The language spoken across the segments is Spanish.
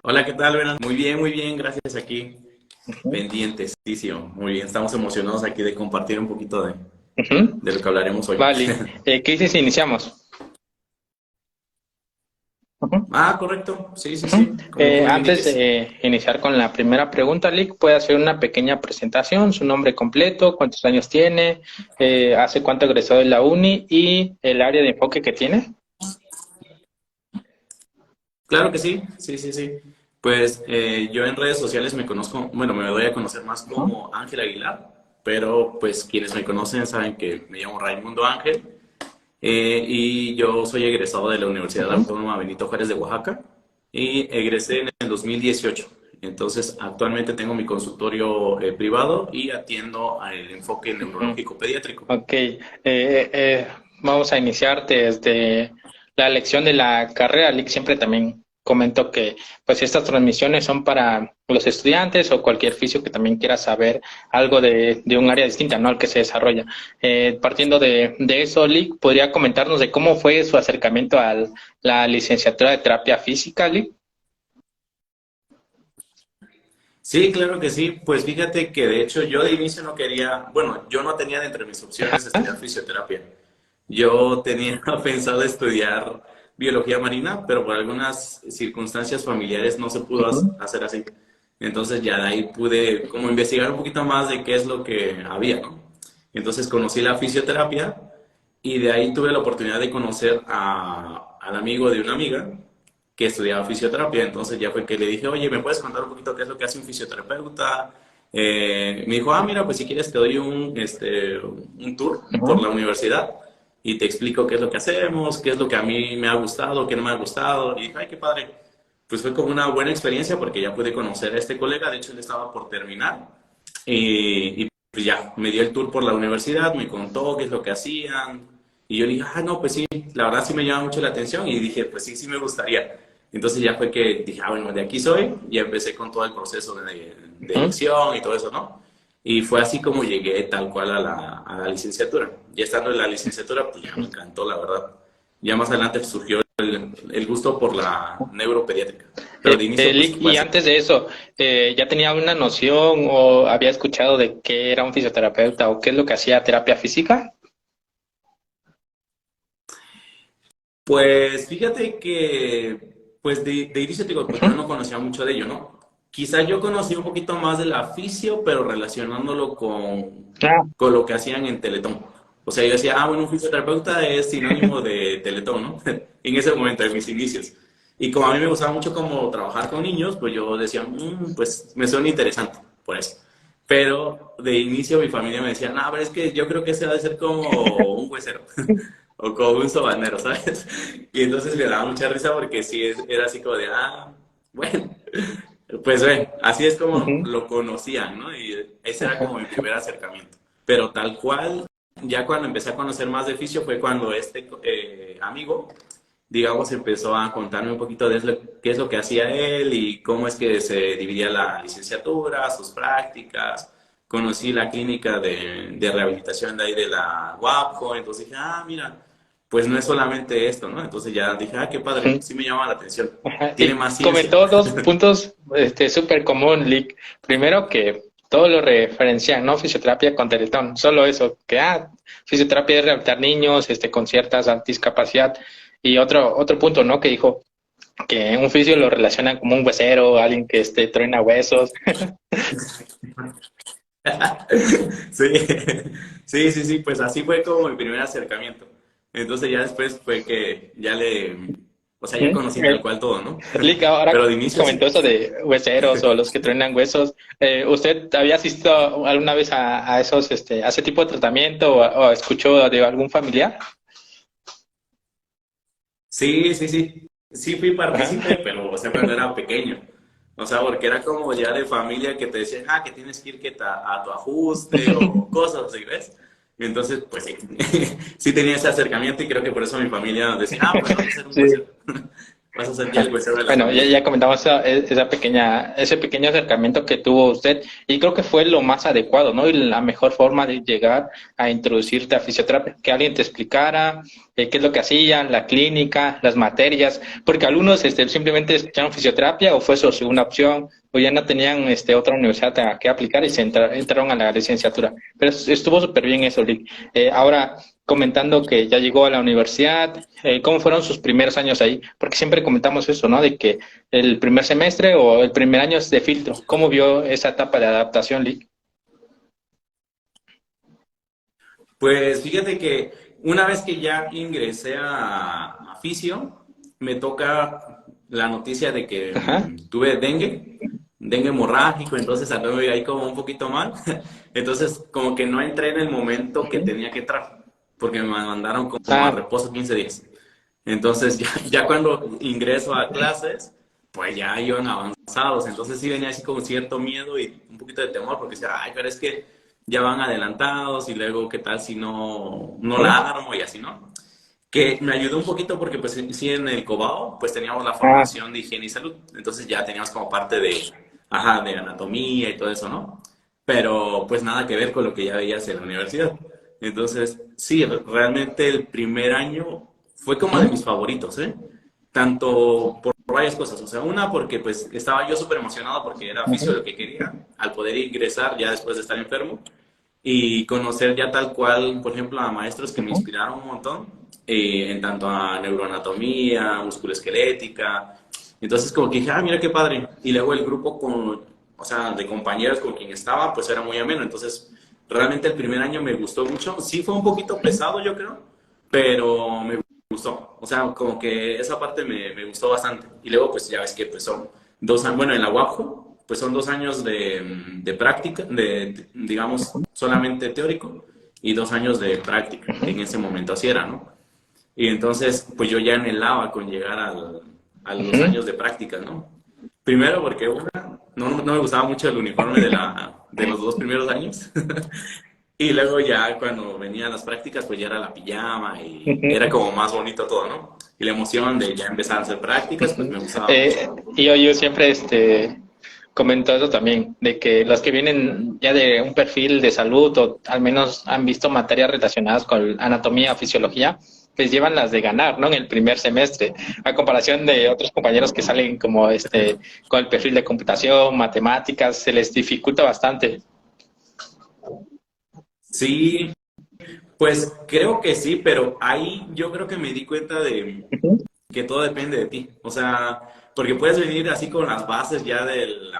Hola, ¿qué tal, Verán? Muy bien, gracias aquí. Pendientesísimo. Muy bien, estamos emocionados aquí de compartir un poquito Ujú. de lo que hablaremos hoy. Vale. ¿Qué dices si iniciamos? Ujú, Ah, correcto. Sí, sí, ujú. sí. Como me Antes indiques. de iniciar con la primera pregunta, Lick, puede hacer una pequeña presentación, su nombre completo, cuántos años tiene, hace cuánto egresó de la uni y el área de enfoque que tiene. Claro que sí, sí, sí, sí. Pues yo en redes sociales me conozco, bueno, me doy a conocer más Ujú, como Ángel Aguilar, pero pues quienes me conocen saben que me llamo Raimundo Ángel y yo soy egresado de la Universidad ujú. Autónoma Benito Juárez de Oaxaca y egresé en el 2018. Entonces, actualmente tengo mi consultorio privado y atiendo al enfoque Ujú. neurológico pediátrico. Ok, vamos a iniciar desde la elección de la carrera. Lick siempre también comento que pues estas transmisiones son para los estudiantes o cualquier fisio que también quiera saber algo de un área distinta, ¿no? Al que se desarrolla. Partiendo de eso, Lick, ¿podría comentarnos de cómo fue su acercamiento a la licenciatura de terapia física, Lick? Sí, claro que sí. Pues fíjate que de hecho yo de inicio no quería, bueno, yo no tenía de entre mis opciones estudiar fisioterapia. Yo tenía pensado estudiar biología marina, pero por algunas circunstancias familiares no se pudo Ujú, hacer así. Entonces ya de ahí pude como investigar un poquito más de qué es lo que había, ¿no? Entonces conocí la fisioterapia y de ahí tuve la oportunidad de conocer al amigo de una amiga que estudiaba fisioterapia. Entonces ya fue que le dije, oye, ¿me puedes contar un poquito qué es lo que hace un fisioterapeuta? Me dijo, ah, mira, pues si quieres te doy un tour por ujú. la universidad y te explico qué es lo que hacemos, qué es lo que a mí me ha gustado, qué no me ha gustado. Y dije, ay, qué padre. Pues fue como una buena experiencia porque ya pude conocer a este colega, de hecho él estaba por terminar y pues ya, me dio el tour por la universidad, me contó qué es lo que hacían y yo le dije, ah, no, pues sí, la verdad sí me llama mucho la atención y dije, pues sí, sí me gustaría. Entonces ya fue que dije, ah, bueno, de aquí soy y empecé con todo el proceso de Ujú. elección y todo eso, ¿no? Y fue así como llegué tal cual a la licenciatura. Ya estando en la licenciatura, pues ya me encantó, la verdad. Ya más adelante surgió el gusto por la neuropediátrica. Pero de inicio, pues Lick, fue y así. antes de eso, ¿ya tenía una noción o había escuchado de qué era un fisioterapeuta o qué es lo que hacía terapia física? Pues fíjate que, pues de inicio te digo, pues yo no conocía mucho de ello, ¿no? Quizá yo conocí un poquito más de la fisio, pero relacionándolo Ah, con lo que hacían en Teletón. O sea, yo decía, ah, bueno, un fisioterapeuta es sinónimo de Teletón, ¿no? En ese momento, en mis inicios. Y como a mí me gustaba mucho como trabajar con niños, pues yo decía, pues me suena interesante, por eso. Pero de inicio mi familia me decía, no, pero es que yo creo que ese va a ser como un huesero o como un sobanero, ¿sabes? Y entonces me daba mucha risa porque sí, era así como de, ah, bueno, pues ven, así es como ujú. lo conocían, ¿no? Y ese era como Ajá. mi primer acercamiento. Pero tal cual, ya cuando empecé a conocer más de fisio fue cuando este amigo, digamos, empezó a contarme un poquito de qué es lo que hacía él y cómo es que se dividía la licenciatura, sus prácticas. Conocí la clínica de rehabilitación de ahí de la UAPJO, entonces dije, ah, mira, pues no es solamente esto, ¿no? Entonces ya dije, ah, qué padre, Ujú. sí me llama la atención. Ajá. Tiene Y más ciencia. comentó dos puntos súper común, Lick. Primero, que todo lo referencian, ¿no? Fisioterapia con Teletón. Solo eso, que fisioterapia es rehabilitar niños con ciertas discapacidad. Y otro punto, ¿no? Que dijo que un fisio lo relacionan como un huesero, alguien que truena huesos. Sí, sí, sí, sí, pues así fue como mi primer acercamiento. Entonces ya después fue que o sea, ya Ujú. conocí tal cual todo, ¿no? Lick, ahora Pero de que inicio comentó sí. eso de hueseros o los que truenan huesos, ¿usted había asistido alguna vez a esos, a ese tipo de tratamiento o escuchó de algún familiar? Sí, sí, sí. Sí fui Ajá. partícipe, pero, o sea, cuando era pequeño. O sea, porque era como ya de familia que te decían, ah, que tienes que ir a tu ajuste o cosas así, ¿ves? Y entonces, pues sí, sí tenía ese acercamiento y creo que por eso mi familia decía, ah, pues vas a ser un Sí. huesero. vas a ser ya el huesero de la Bueno, familia. ya comentamos ese pequeño acercamiento que tuvo usted y creo que fue lo más adecuado, ¿no? Y la mejor forma de llegar a introducirte a fisioterapia, que alguien te explicara qué es lo que hacían, la clínica, las materias, porque algunos simplemente escucharon fisioterapia o fue su segunda opción o ya no tenían otra universidad a que aplicar y entraron a la licenciatura. Pero estuvo súper bien eso, Lick. Ahora, comentando que ya llegó a la universidad, ¿cómo fueron sus primeros años ahí? Porque siempre comentamos eso, ¿no? De que el primer semestre o el primer año es de filtro. ¿Cómo vio esa etapa de adaptación, Lick? Pues fíjate que una vez que ya ingresé a fisio, me toca la noticia de que Ajá. tuve dengue hemorrágico, entonces anduve ahí como un poquito mal. Entonces como que no entré en el momento que Ujú. tenía que entrar, porque me mandaron como a Ah, reposo 15 días. Entonces ya cuando ingreso a clases, pues ya iban avanzados, entonces sí venía así con cierto miedo y un poquito de temor, porque decía, ay, pero es que ya van adelantados y luego qué tal si no la ujú. armo y así, ¿no? Que me ayudó un poquito porque pues sí en el Cobao pues teníamos la Ah, formación de higiene y salud, entonces ya teníamos como parte de anatomía y todo eso, ¿no? Pero pues nada que ver con lo que ya veías en la universidad. Entonces, sí, realmente el primer año fue como de mis ujú. favoritos, ¿eh? Tanto por varias cosas, o sea, una porque pues estaba yo súper emocionado porque era fisio lo Ujú. que quería, al poder ingresar ya después de estar enfermo, y conocer ya tal cual, por ejemplo, a maestros que me Ujú. inspiraron un montón, en tanto a neuroanatomía, musculoesquelética. Entonces, como que dije, ah, mira qué padre. Y luego el grupo o sea, de compañeros con quien estaba, pues era muy ameno. Entonces, realmente el primer año me gustó mucho. Sí fue un poquito pesado, yo creo, pero me gustó. O sea, como que esa parte me gustó bastante. Y luego, pues ya ves que pues, son 2 años, bueno, en la UAPJO, pues son 2 años de práctica, digamos, solamente teórico, y 2 años de práctica, que en ese momento así era, ¿no? Y entonces, pues yo ya anhelaba con llegar a los Ujú. años de práctica, ¿no? Primero porque no me gustaba mucho el uniforme de los 2 primeros años. Y luego ya cuando venían las prácticas, pues ya era la pijama y era Ujú. como más bonito todo, ¿no? Y la emoción de ya empezar a hacer prácticas, pues Ujú. me gustaba mucho. Y yo siempre comento eso también, de que los que vienen ya de un perfil de salud o al menos han visto materias relacionadas con anatomía o fisiología, pues llevan las de ganar, ¿no? En el primer semestre, a comparación de otros compañeros que salen como con el perfil de computación, matemáticas, se les dificulta bastante. Sí, pues creo que sí, pero ahí yo creo que me di cuenta de Ujú. que todo depende de ti. O sea, porque puedes venir así con las bases ya del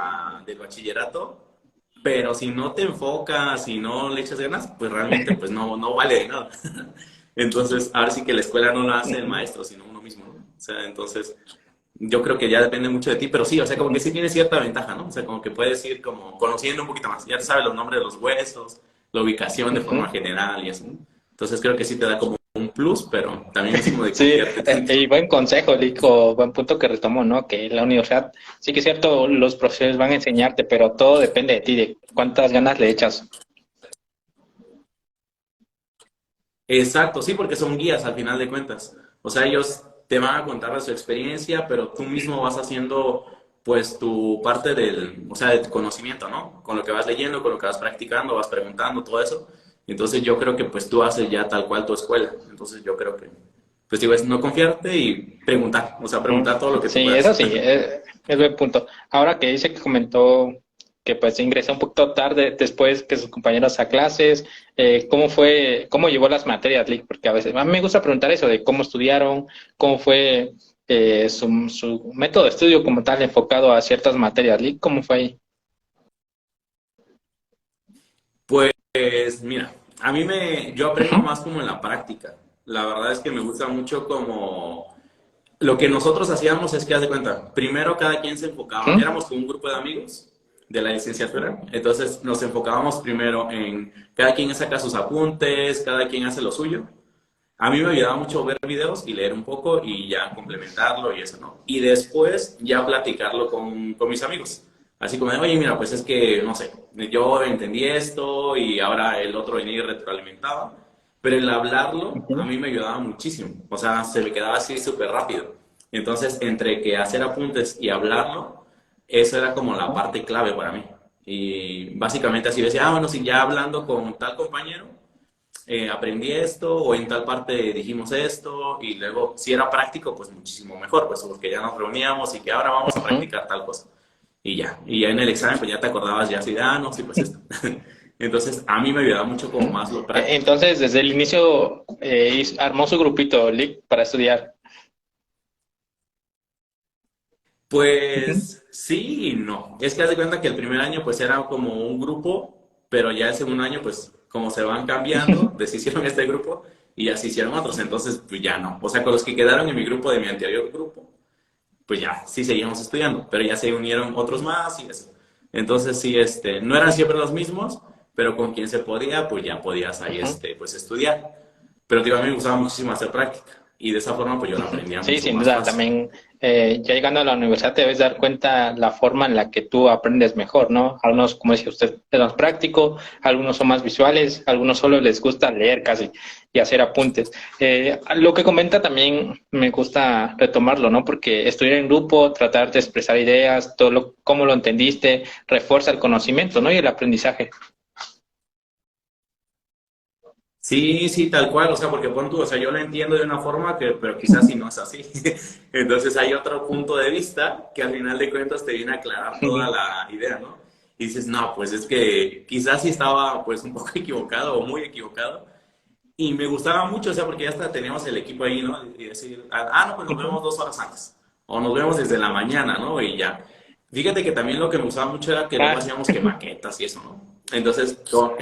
bachillerato, pero si no te enfocas, si no le echas ganas, pues realmente pues no vale de nada. Entonces, ahora sí que la escuela no la hace el Ujú. maestro, sino uno mismo, ¿no? O sea, entonces, yo creo que ya depende mucho de ti, pero sí, o sea, como que sí tiene cierta ventaja, ¿no? O sea, como que puedes ir como conociendo un poquito más. Ya te sabes los nombres de los huesos, la ubicación de forma Ujú. general y eso, ¿no? Entonces, creo que sí te da como un plus, pero también es como de Sí, confiarte tanto. y buen consejo, Lico, buen punto que retomó, ¿no? Que la universidad, sí que es cierto, los profesores van a enseñarte, pero todo depende de ti, de cuántas ganas le echas. Exacto, sí, porque son guías al final de cuentas. O sea, ellos te van a contar de su experiencia, pero tú mismo vas haciendo pues tu parte o sea, de tu conocimiento, ¿no? Con lo que vas leyendo, con lo que vas practicando, vas preguntando, todo eso. Entonces yo creo que pues tú haces ya tal cual tu escuela. Entonces yo creo que, pues digo, es no confiarte y preguntar, o sea, Ujú. preguntar todo lo que tú Sí, eso puedas. sí, es buen punto. Ahora que dice que comentó que pues ingresó un poquito tarde después que sus compañeros a clases, cómo llevó las materias, Lick? Porque a mí me gusta preguntar eso de cómo estudiaron, cómo fue su método de estudio como tal enfocado a ciertas materias, Lick, ¿cómo fue ahí? Pues mira, yo aprendo Ujú. más como en la práctica. La verdad es que me gusta mucho como lo que nosotros hacíamos es que, haz de cuenta, primero cada quien se enfocaba, Ujú. éramos como un grupo de amigos de la licenciatura, entonces nos enfocábamos primero en cada quien saca sus apuntes, cada quien hace lo suyo. A mí me ayudaba mucho ver videos y leer un poco y ya complementarlo y eso, ¿no? Y después ya platicarlo con mis amigos. Así como de, oye, mira, pues es que, no sé, yo entendí esto y ahora el otro venía y retroalimentaba. Pero el hablarlo a Ujú. mí me ayudaba muchísimo. O sea, se me quedaba así súper rápido. Entonces, entre que hacer apuntes y hablarlo, eso era como la parte clave para mí. Y básicamente así decía, bueno, si ya hablando con tal compañero, aprendí esto, o en tal parte dijimos esto, y luego, si era práctico, pues muchísimo mejor, pues porque ya nos reuníamos y que ahora vamos a Ujú. practicar tal cosa. Y ya en el examen, pues ya te acordabas ya así de, no, sí, pues esto. Entonces, a mí me ayudaba mucho como Ujú. más lo práctico. Entonces, desde el inicio armó su grupito Lick para estudiar. Ujú. Pues sí y no. Es que haz de cuenta que el primer año pues era como un grupo, pero ya el segundo año pues como se van cambiando, deshicieron este grupo y ya se hicieron otros, entonces pues ya no. O sea, con los que quedaron en mi grupo de mi anterior grupo, pues ya sí seguíamos estudiando, pero ya se unieron otros más y eso. Entonces sí, no eran siempre los mismos, pero con quien se podía, pues ya podías ahí, Ujú. pues estudiar. Pero digo, a mí me gustaba muchísimo hacer práctica y de esa forma pues yo la Ujú. aprendía Sí, mucho sin más duda, fácil. también ya llegando a la universidad te debes dar cuenta la forma en la que tú aprendes mejor, ¿no? Algunos, como decía usted, es más práctico, algunos son más visuales, algunos solo les gusta leer casi y hacer apuntes. Lo que comenta también me gusta retomarlo, ¿no? Porque estudiar en grupo, tratar de expresar ideas, cómo lo entendiste, refuerza el conocimiento, ¿no? Y el aprendizaje. Sí, sí, tal cual, o sea, porque pon tú, o sea, yo lo entiendo de una forma que, pero quizás si no es así. Entonces hay otro punto de vista que al final de cuentas te viene a aclarar toda Ujú. la idea, ¿no? Y dices, no, pues es que quizás sí estaba pues un poco equivocado o muy equivocado. Y me gustaba mucho, o sea, porque ya hasta teníamos el equipo ahí, ¿no? Y decir, no, pues nos Ujú. vemos 2 horas antes. O nos vemos desde la mañana, ¿no? Y ya. Fíjate que también lo que me gustaba mucho era que luego Ah, hacíamos que maquetas y eso, ¿no? Entonces, como,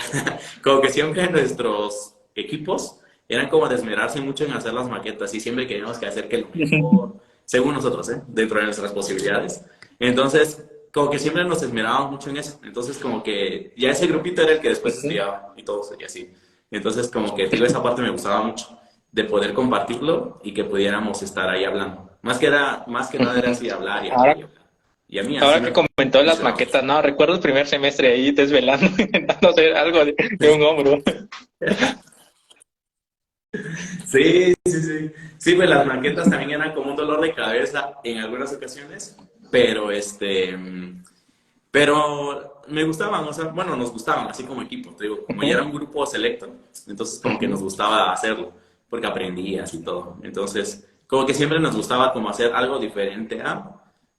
como que siempre nuestros equipos eran como de esmerarse mucho en hacer las maquetas y siempre queríamos que hacer que lo mejor, según nosotros, ¿eh? Dentro de nuestras posibilidades. Entonces, como que siempre nos esmerábamos mucho en eso. Entonces, como que ya ese grupito era el que después ujú. estudiaba y todo, y así. Entonces, como que, digo, esa parte me gustaba mucho, de poder compartirlo y que pudiéramos estar ahí hablando. Más que nada era Ujú. así hablar y hablar Ahora, y hablar. Y a mí así ahora me que comentó las funcionaba mucho. maquetas, no, recuerdo el primer semestre ahí desvelando, intentando hacer algo de un hombro. Sí, sí, sí. Sí, pues las maquetas también eran como un dolor de cabeza en algunas ocasiones, pero pero me gustaban, o sea, bueno, nos gustaban así como equipo, te digo, como ya era Ujú, un grupo selecto, entonces como que nos ujú, gustaba hacerlo, porque aprendías y todo. Entonces, como que siempre nos gustaba como hacer algo diferente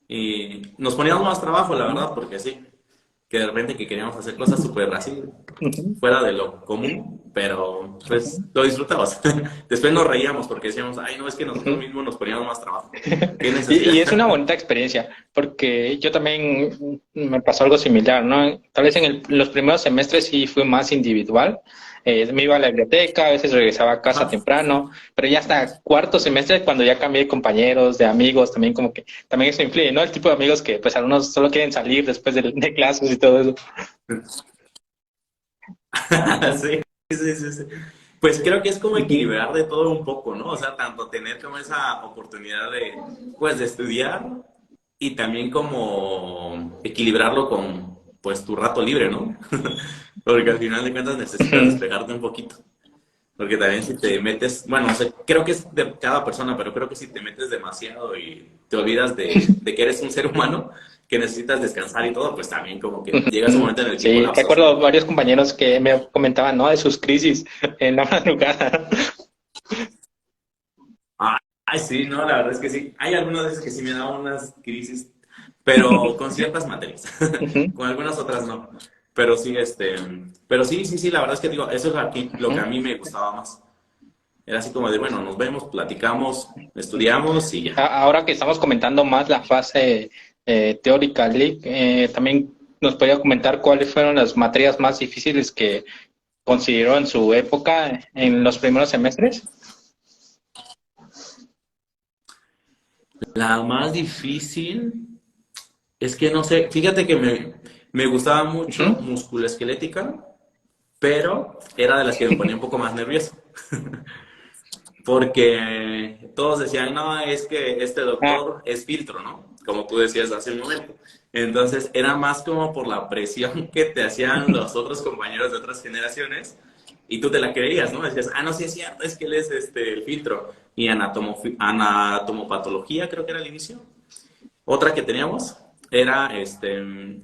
y nos poníamos más trabajo, la ujú, verdad, porque sí, que de repente que queríamos hacer cosas súper así, ujú, fuera de lo común, pero pues ujú, lo disfrutabas. Después nos reíamos porque decíamos, ay, no, es que nosotros ujú. mismos nos poníamos más trabajo. ¿Qué Y necesidad? es una bonita experiencia, porque yo también me pasó algo similar, ¿no? Tal vez en los primeros semestres sí fue más individual. Me iba a la biblioteca, a veces regresaba a casa Ajá. temprano, pero ya hasta cuarto semestre, cuando ya cambié de compañeros, de amigos, también como que también eso influye, ¿no? El tipo de amigos que pues algunos solo quieren salir después de clases y todo eso. Sí, sí, sí, sí. Pues creo que es como equilibrar de todo un poco, ¿no? O sea, tanto tener como esa oportunidad pues, de estudiar y también como equilibrarlo con, pues, tu rato libre, ¿no? Porque al final de cuentas necesitas Ujú. despejarte un poquito. Porque también si te metes, bueno, o sea, creo que es de cada persona, pero creo que si te metes demasiado y te olvidas de que eres un ser humano, que necesitas descansar y todo, pues también como que llega ese momento en el que Sí, colapsas, ¿no? recuerdo varios compañeros que me comentaban, ¿no? De sus crisis en la madrugada. Ay, sí, no, la verdad es que sí. Hay algunas veces que sí me da unas crisis, pero con ciertas materias. Ujú, Con algunas otras no. Pero sí, pero sí, sí, sí, la verdad es que digo, eso es lo que a ujú. mí me gustaba más. Era así como de, bueno, nos vemos, platicamos, estudiamos y ya. Ahora que estamos comentando más la fase teórica, Lick, también nos podía comentar cuáles fueron las materias más difíciles que consideró en su época en los primeros semestres. La más difícil es que no sé, fíjate que me gustaba mucho Ujú. musculoesquelética, pero era de las que me ponía un poco más nervioso. Porque todos decían, no, es que este Ah, doctor es filtro, ¿no? Como tú decías hace un momento. Entonces era más como por la presión que te hacían los otros compañeros de otras generaciones y tú te la creías, ¿no? Decías, ah, no, sí es cierto, es que él es el filtro. Y anatomopatología, creo que era el inicio. Otra que teníamos era,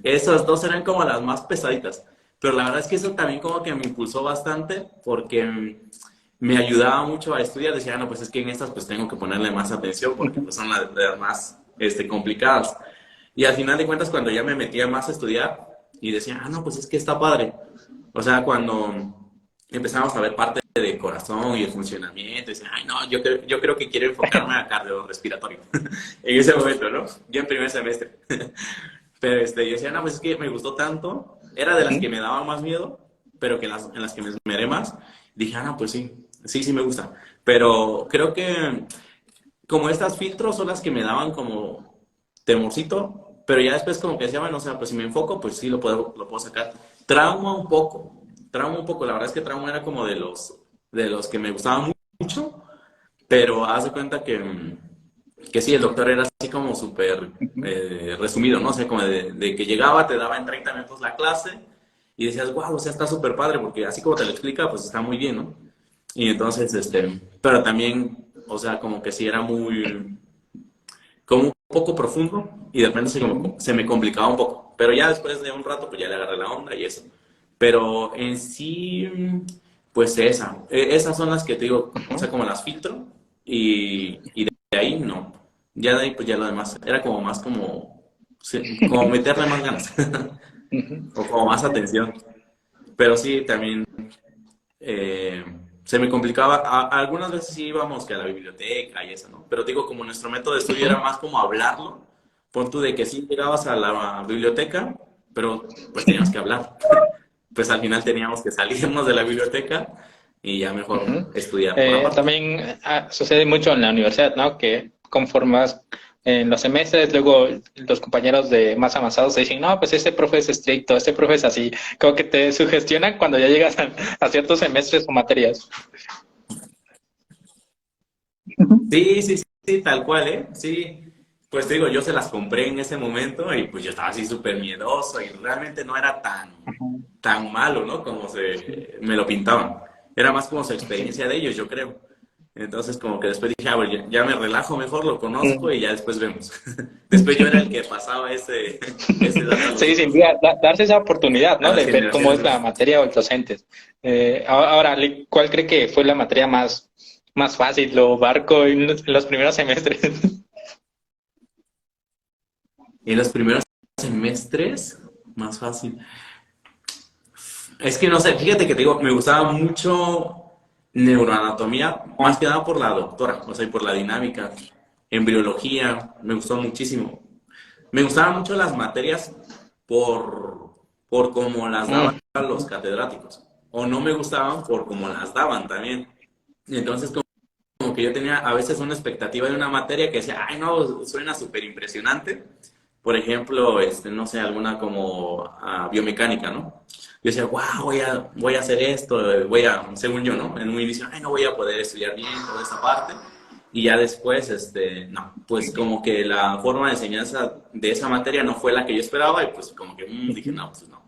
esas dos eran como las más pesaditas. Pero la verdad es que eso también como que me impulsó bastante porque me ayudaba mucho a estudiar. Decía, no, pues es que en estas pues tengo que ponerle más atención porque pues son las más complicadas. Y al final de cuentas, cuando ya me metía más a estudiar y decía, ah, no, pues es que está padre. O sea, cuando empezamos a ver parte de corazón y el funcionamiento, decía, ay, no, yo creo que quiero enfocarme a cardiorrespiratorio. En ese momento, ¿no? Yo en primer semestre. Pero yo decía, no, pues es que me gustó tanto. Era de las que me daban más miedo, pero que en las que me esmeré más. Dije, ah, no, pues sí, sí, sí me gusta. Pero creo que como estas filtros son las que me daban como temorcito, pero ya después como que decía, bueno, o sea, pues si me enfoco, pues sí lo puedo sacar. Trauma un poco, la verdad es que trauma era como de los que me gustaban mucho, pero haz de cuenta que sí, el doctor era así como súper resumido, ¿no? O sea, como de que llegaba, te daba en 30 minutos la clase y decías, wow, o sea, está súper padre, porque así como te lo explica, pues está muy bien, ¿no? Y entonces, pero también, o sea, como que sí era como un poco profundo y de repente se me complicaba un poco. Pero ya después de un rato, pues ya le agarré la onda y eso. Pero en sí, pues esas son las que te digo, o sea, como las filtro y de ahí no. Ya de ahí, pues ya lo demás, era como más como, sí, como meterle más ganas o como más atención. Pero sí, también eh, se me complicaba. Algunas veces sí íbamos que a la biblioteca y eso, ¿no? Pero digo, como nuestro método de estudio era más como hablarlo, pon tú de que sí llegabas a la biblioteca, pero pues teníamos que hablar. Pues al final teníamos que salirnos de la biblioteca y ya mejor estudiar por aparte. También sucede mucho en la universidad, ¿no? Que conforme vas en los semestres, luego los compañeros de más avanzados te dicen, no, pues este profe es estricto, este profe es así, como que te sugestionan cuando ya llegas a ciertos semestres o materias. Sí, sí, sí, sí, tal cual, ¿eh? Sí, pues te digo, yo se las compré en ese momento y pues yo estaba así súper miedoso y realmente no era tan malo, ¿no? Como me lo pintaban. Era más como su experiencia de ellos, yo creo. Entonces como que después dije, ah, bueno, ya me relajo mejor, lo conozco y ya después vemos. Después yo era el que pasaba ese dato a los Sí, sin otros, duda, darse esa oportunidad, a ¿no? las De ver cómo generaciones es la nuevas. materia o el docente. Ahora, ¿cuál cree que fue la materia más fácil, lo barco en los primeros semestres? En los primeros semestres, más fácil. Es que no sé, fíjate que te digo, me gustaba mucho neuroanatomía, más que nada por la doctora, o sea, y por la dinámica. Embriología, me gustó muchísimo. Me gustaban mucho las materias por, por cómo las daban Mm, los catedráticos, o no me gustaban por cómo las daban también. Entonces, como que yo tenía a veces una expectativa de una materia que decía, ay, no, suena súper impresionante. Por ejemplo, no sé, alguna como biomecánica, ¿no? Yo decía, wow, voy a hacer esto, según yo, ¿no? En un inicio, ay, no voy a poder estudiar bien toda esta parte. Y ya después, no, pues como que la forma de enseñanza de esa materia no fue la que yo esperaba y pues como que dije, no, pues no,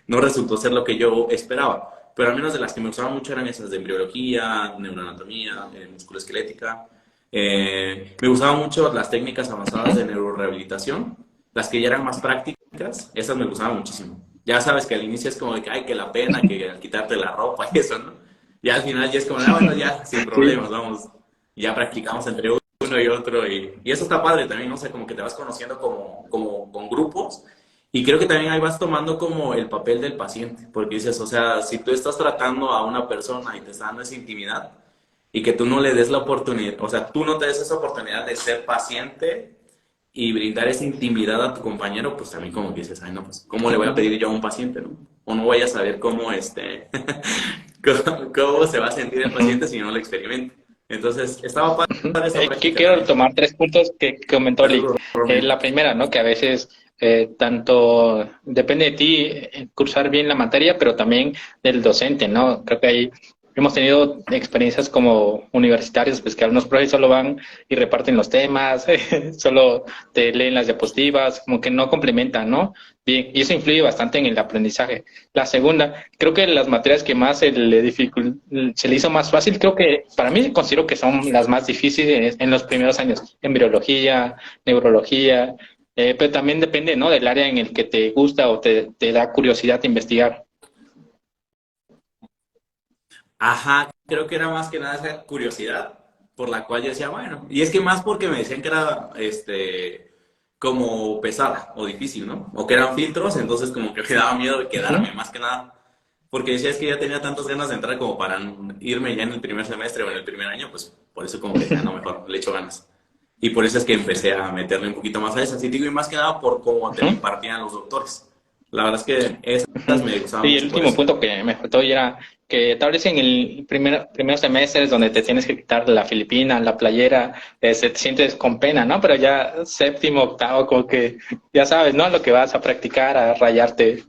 no resultó ser lo que yo esperaba. Pero al menos de las que me gustaban mucho eran esas de embriología, neuroanatomía, musculoesquelética. Me gustaban mucho las técnicas avanzadas de neurorehabilitación, las que ya eran más prácticas, esas me gustaban muchísimo. Ya sabes que al inicio es como de que, ay, que la pena, que al quitarte la ropa y eso, ¿no? Ya al final ya es como, ah, bueno, ya, sin sí. problemas, vamos, ya practicamos entre uno y otro y eso está padre también, ¿no? O sea, como que te vas conociendo como con grupos y creo que también ahí vas tomando como el papel del paciente, porque dices, o sea, si tú estás tratando a una persona y te está dando esa intimidad y que tú no le des la oportunidad, o sea, tú no te des esa oportunidad de ser paciente y brindar esa intimidad a tu compañero, pues también como que dices, ay, no, pues, ¿cómo le voy a pedir yo a un paciente, no? O no voy a saber cómo, cómo se va a sentir el paciente si no lo experimenta. Entonces, estaba padre esa práctica Quiero también. retomar tres puntos que comentó Salud, Lick. Romeo. La primera, ¿no? Que a veces tanto depende de ti cursar bien la materia, pero también del docente, ¿no? Creo que hay hemos tenido experiencias como universitarios, pues que algunos profes solo van y reparten los temas, solo te leen las diapositivas, como que no complementan, ¿no? Bien, y eso influye bastante en el aprendizaje. La segunda, creo que las materias que más se le hizo más fácil, creo que para mí considero que son las más difíciles en los primeros años, embriología, neurología, pero también depende, ¿no? Del área en el que te gusta o te da curiosidad de investigar. Ajá, creo que era más que nada esa curiosidad por la cual yo decía, bueno, y es que más porque me decían que era, como pesada o difícil, ¿no? O que eran filtros, entonces como que me daba miedo de quedarme, Ujú. más que nada, porque decía es que ya tenía tantas ganas de entrar como para irme ya en el primer semestre o en el primer año, pues por eso como que decía, no, mejor le echo ganas. Y por eso es que empecé a meterle un poquito más a esas, y digo, y más que nada por cómo te la Ujú. impartían los doctores. La verdad es que esas Ujú. me gustaban Y el mucho por último eso. punto que me faltó ya era que tal vez en el primer semestre es donde te tienes que quitar la filipina, la playera, te sientes con pena, ¿no? Pero ya séptimo, octavo, como que ya sabes, ¿no? Lo que vas a practicar, a rayarte.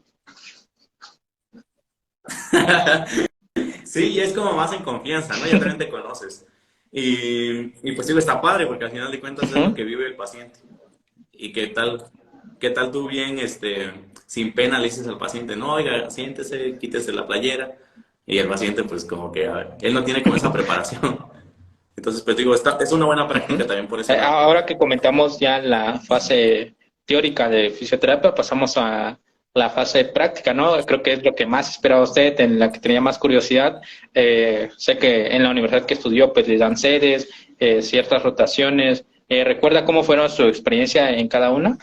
Sí, y es como más en confianza, ¿no? Ya también te conoces. Y pues digo, está padre porque al final de cuentas es lo Ujú. que vive el paciente. Y qué tal tú bien, sin pena le dices al paciente, no, oiga, siéntese, quítese la playera. Y el paciente pues como que él no tiene como esa preparación. Entonces pues digo, es una buena práctica Ujú. también por ese lado. Ahora que comentamos ya la fase teórica de fisioterapia, pasamos a la fase práctica, ¿no? Creo que es lo que más esperaba usted, en la que tenía más curiosidad. Sé que en la universidad que estudió, pues le dan sedes, ciertas rotaciones. ¿Recuerda cómo fueron su experiencia en cada una?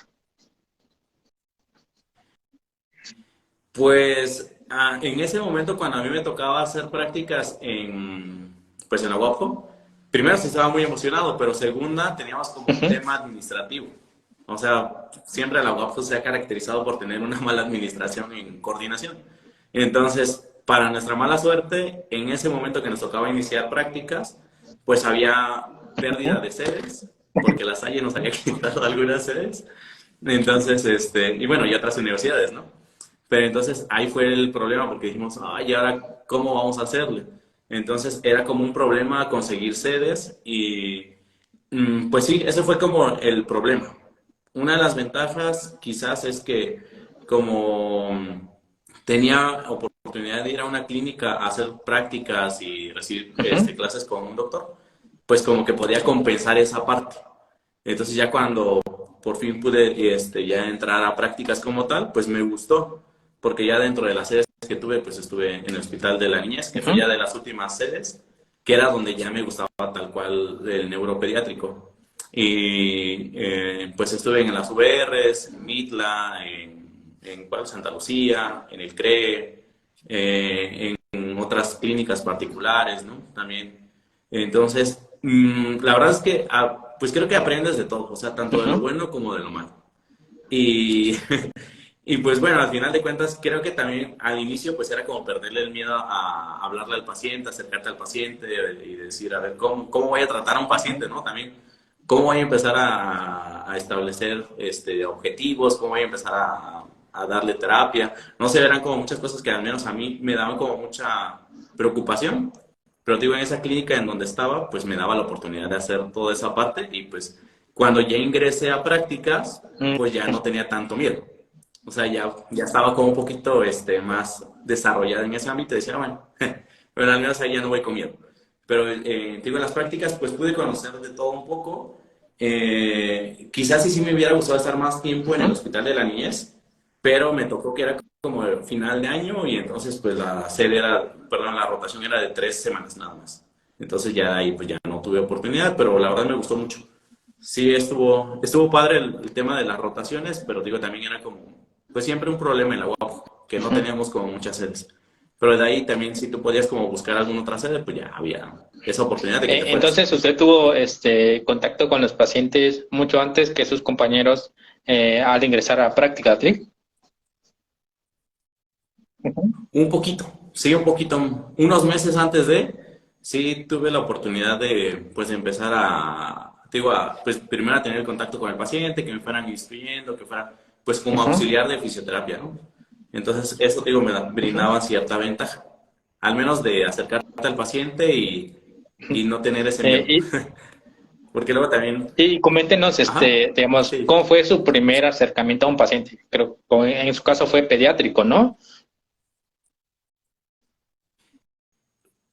Pues en ese momento cuando a mí me tocaba hacer prácticas pues en la UAPJO, primero sí estaba muy emocionado, pero segunda teníamos como un Ujú. tema administrativo. O sea, siempre la UAPJO se ha caracterizado por tener una mala administración en coordinación. Entonces, para nuestra mala suerte, en ese momento que nos tocaba iniciar prácticas, pues había pérdida Ujú. de sedes, porque la Salle nos había quitado algunas sedes. Entonces, y bueno, y otras universidades, ¿no? Pero entonces ahí fue el problema porque dijimos, ay, ¿y ahora cómo vamos a hacerle? Entonces era como un problema conseguir sedes y pues sí, ese fue como el problema. Una de las ventajas quizás es que como tenía oportunidad de ir a una clínica a hacer prácticas y recibir Ujú. clases con un doctor, pues como que podía compensar esa parte. Entonces ya cuando por fin pude ya entrar a prácticas como tal, pues me gustó, porque ya dentro de las sedes que tuve, pues estuve en el Hospital de la Niñez, que fue ya Ujú. de las últimas sedes, que era donde ya me gustaba tal cual el neuropediátrico. Y pues estuve en las UVRs, en Mitla, en ¿cuál? Santa Lucía, en el CRE, en otras clínicas particulares, ¿no? También. Entonces, la verdad es que, pues creo que aprendes de todo, o sea, tanto de lo Ujú. bueno como de lo malo. Y, y pues bueno, al final de cuentas, creo que también al inicio pues era como perderle el miedo a hablarle al paciente, acercarte al paciente y decir, a ver, ¿cómo voy a tratar a un paciente, ¿no? También, ¿cómo voy a empezar a establecer objetivos? ¿Cómo voy a empezar a darle terapia? No sé, eran como muchas cosas que al menos a mí me daban como mucha preocupación, pero digo, en esa clínica en donde estaba, pues me daba la oportunidad de hacer toda esa parte y pues cuando ya ingresé a prácticas, pues ya no tenía tanto miedo. O sea, ya estaba como un poquito más desarrollada en ese ámbito y decía, bueno, pero al menos ahí ya no voy con miedo. Pero digo, en las prácticas pues pude conocer de todo un poco. Quizás sí me hubiera gustado estar más tiempo en el Ujú. Hospital de la Niñez, pero me tocó que era como el final de año y entonces pues la sede era, perdón, la rotación era de 3 semanas nada más. Entonces ya ahí pues ya no tuve oportunidad, pero la verdad me gustó mucho. Sí, estuvo padre el tema de las rotaciones, pero digo, también era como, pues siempre un problema en la UAP, que no Ujú. teníamos como muchas sedes. Pero de ahí también si tú podías como buscar alguna otra sede, pues ya había esa oportunidad de que te fueras. Entonces, usted tuvo contacto con los pacientes mucho antes que sus compañeros al ingresar a prácticas, ¿sí? Ujú. Un poquito, sí, un poquito, unos meses antes sí tuve la oportunidad de, pues, empezar pues, primero a tener contacto con el paciente, que me fueran instruyendo, que fuera, pues, como Ujú. auxiliar de fisioterapia, ¿no? Entonces, eso, digo, me brindaba Ujú. cierta ventaja. al menos de acercarte al paciente y no tener ese Eh, miedo. y, Porque luego también, y coméntenos, ajá, digamos, sí. cómo fue su primer acercamiento a un paciente. Creo que en su caso fue pediátrico, ¿no?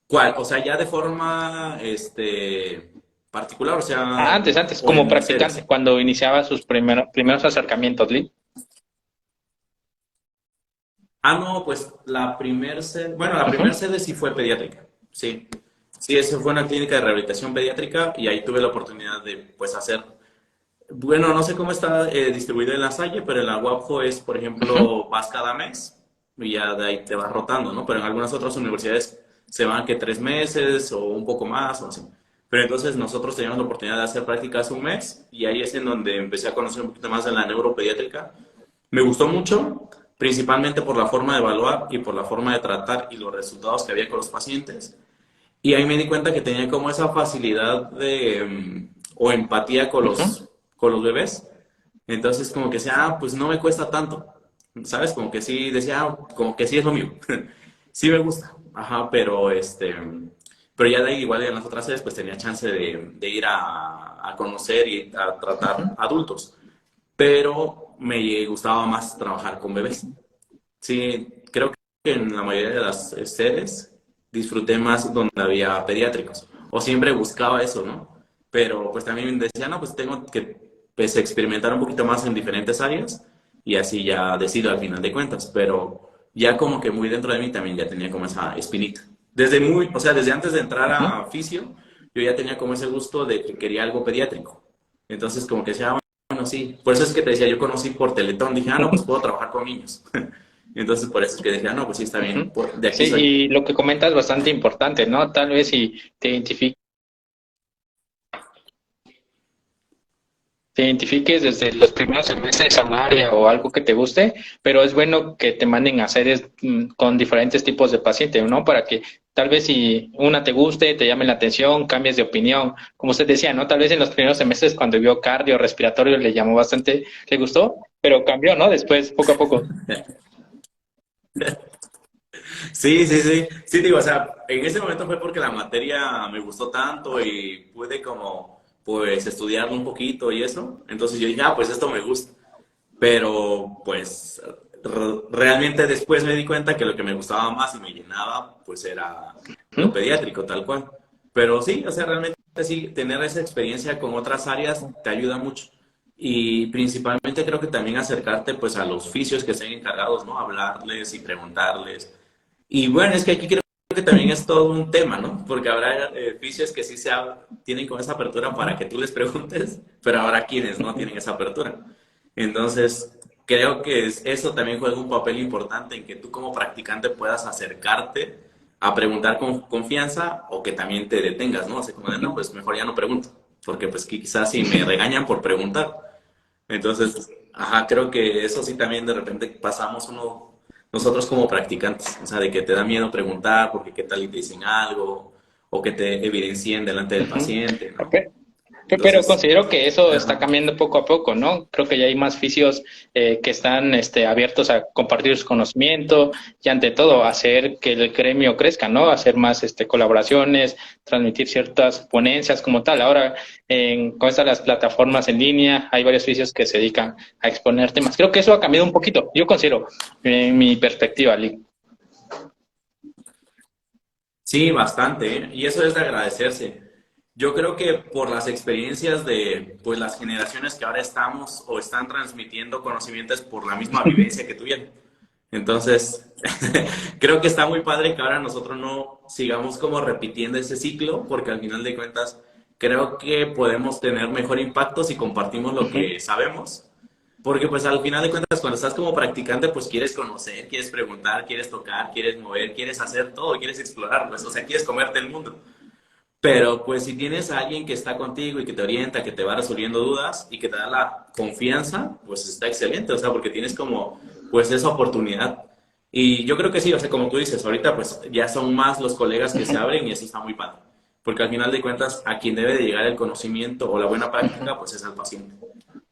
¿Cuál? O sea, ya de forma, particular, o Ah, sea, antes, o como en practicante, sedes. cuando iniciaba sus primeros acercamientos, Lee. Ah, no, pues la primer sede, bueno, la primer Ujú, sede sí fue pediátrica, sí. Sí, eso fue una clínica de rehabilitación pediátrica y ahí tuve la oportunidad de, pues, hacer, bueno, no sé cómo está distribuido en la Salle, pero en la UAPFO es, por ujú, ejemplo, vas cada mes y ya de ahí te vas rotando, ¿no? Pero en algunas otras universidades se van que 3 meses o un poco más o así. Pero entonces nosotros teníamos la oportunidad de hacer prácticas un mes y ahí es en donde empecé a conocer un poquito más de la neuropediátrica. Me gustó mucho, principalmente por la forma de evaluar y por la forma de tratar y los resultados que había con los pacientes. Y ahí me di cuenta que tenía como esa facilidad de, o empatía ujú. con los bebés. Entonces como que decía, pues no me cuesta tanto, ¿sabes? Como que sí, decía, como que sí es lo mío. Sí me gusta, ajá, pero ya de ahí igual en las otras sedes pues tenía chance de ir a conocer y a tratar adultos, pero me gustaba más trabajar con bebés. Sí, creo que en la mayoría de las sedes disfruté más donde había pediátricos. O siempre buscaba eso, ¿no? Pero pues también decía, no, pues tengo que pues, experimentar un poquito más en diferentes áreas y así ya decido al final de cuentas. Pero ya como que muy dentro de mí también ya tenía como esa espinita. Desde muy, o sea, desde antes de entrar Ujú. a fisio, yo ya tenía como ese gusto de que quería algo pediátrico. Entonces como que decía, bueno, sí. Por eso es que te decía, yo conocí por Teletón. Dije, no, pues puedo trabajar con niños. Entonces, por eso es que dije, no, pues sí, está bien, Ujú. de aquí Sí, soy. y lo que comentas es bastante importante, ¿no? Tal vez si te identifiques desde los primeros semestres a un área o algo que te guste, pero es bueno que te manden a series con diferentes tipos de pacientes, ¿no? Para que tal vez si una te guste, te llame la atención, cambies de opinión. Como usted decía, ¿no? Tal vez en los primeros semestres cuando vio cardio, respiratorio, le llamó bastante, le gustó, pero cambió, ¿no? Después, poco a poco. Sí, sí, sí. Sí, digo, o sea, en ese momento fue porque la materia me gustó tanto y pude como, pues, estudiarlo un poquito y eso. Entonces yo dije, pues esto me gusta. Pero, pues, realmente después me di cuenta que lo que me gustaba más y me llenaba, pues, era lo Ujú. pediátrico, tal cual. Pero sí, o sea, realmente sí, tener esa experiencia con otras áreas te ayuda mucho. Y principalmente creo que también acercarte, pues, a los fisios que estén encargados, ¿no? Hablarles y preguntarles. Y bueno, es que aquí creo que también es todo un tema, ¿no? Porque habrá fisios que sí tienen con esa apertura para que tú les preguntes, pero habrá quienes no tienen esa apertura. Entonces, creo que eso también juega un papel importante en que tú como practicante puedas acercarte a preguntar con confianza o que también te detengas, ¿no? O sea, como de, no, pues mejor ya no pregunto, porque pues quizás si me regañan por preguntar. Entonces, ajá, creo que eso sí también de repente pasamos nosotros como practicantes, o sea, de que te da miedo preguntar porque qué tal y te dicen algo o que te evidencien delante del Ujú. paciente, ¿no? Ok. Pero Entonces, considero que eso está ajá. cambiando poco a poco, ¿no? Creo que ya hay más fisios que están abiertos a compartir su conocimiento y ante todo hacer que el gremio crezca, ¿no? Hacer más colaboraciones, transmitir ciertas ponencias como tal. Ahora, con estas las plataformas en línea, hay varios fisios que se dedican a exponer temas. Creo que eso ha cambiado un poquito, yo considero, en mi perspectiva, Lee. Sí, bastante, ¿eh? Y eso es de agradecerse. Yo creo que por las experiencias de pues las generaciones que ahora estamos o están transmitiendo conocimientos por la misma vivencia que tuvieron. Entonces, creo que está muy padre que ahora nosotros no sigamos como repitiendo ese ciclo, porque al final de cuentas creo que podemos tener mejor impacto si compartimos lo Ujú. que sabemos, porque pues al final de cuentas cuando estás como practicante pues quieres conocer, quieres preguntar, quieres tocar, quieres mover, quieres hacer todo, quieres explorar, pues o sea, quieres comerte el mundo. Pero pues si tienes a alguien que está contigo y que te orienta, que te va resolviendo dudas y que te da la confianza, pues está excelente, o sea, porque tienes como pues esa oportunidad. Y yo creo que sí, o sea, como tú dices, ahorita pues ya son más los colegas que se Ujú. abren y eso está muy padre. Porque al final de cuentas, a quien debe de llegar el conocimiento o la buena Ujú. práctica, pues es al paciente.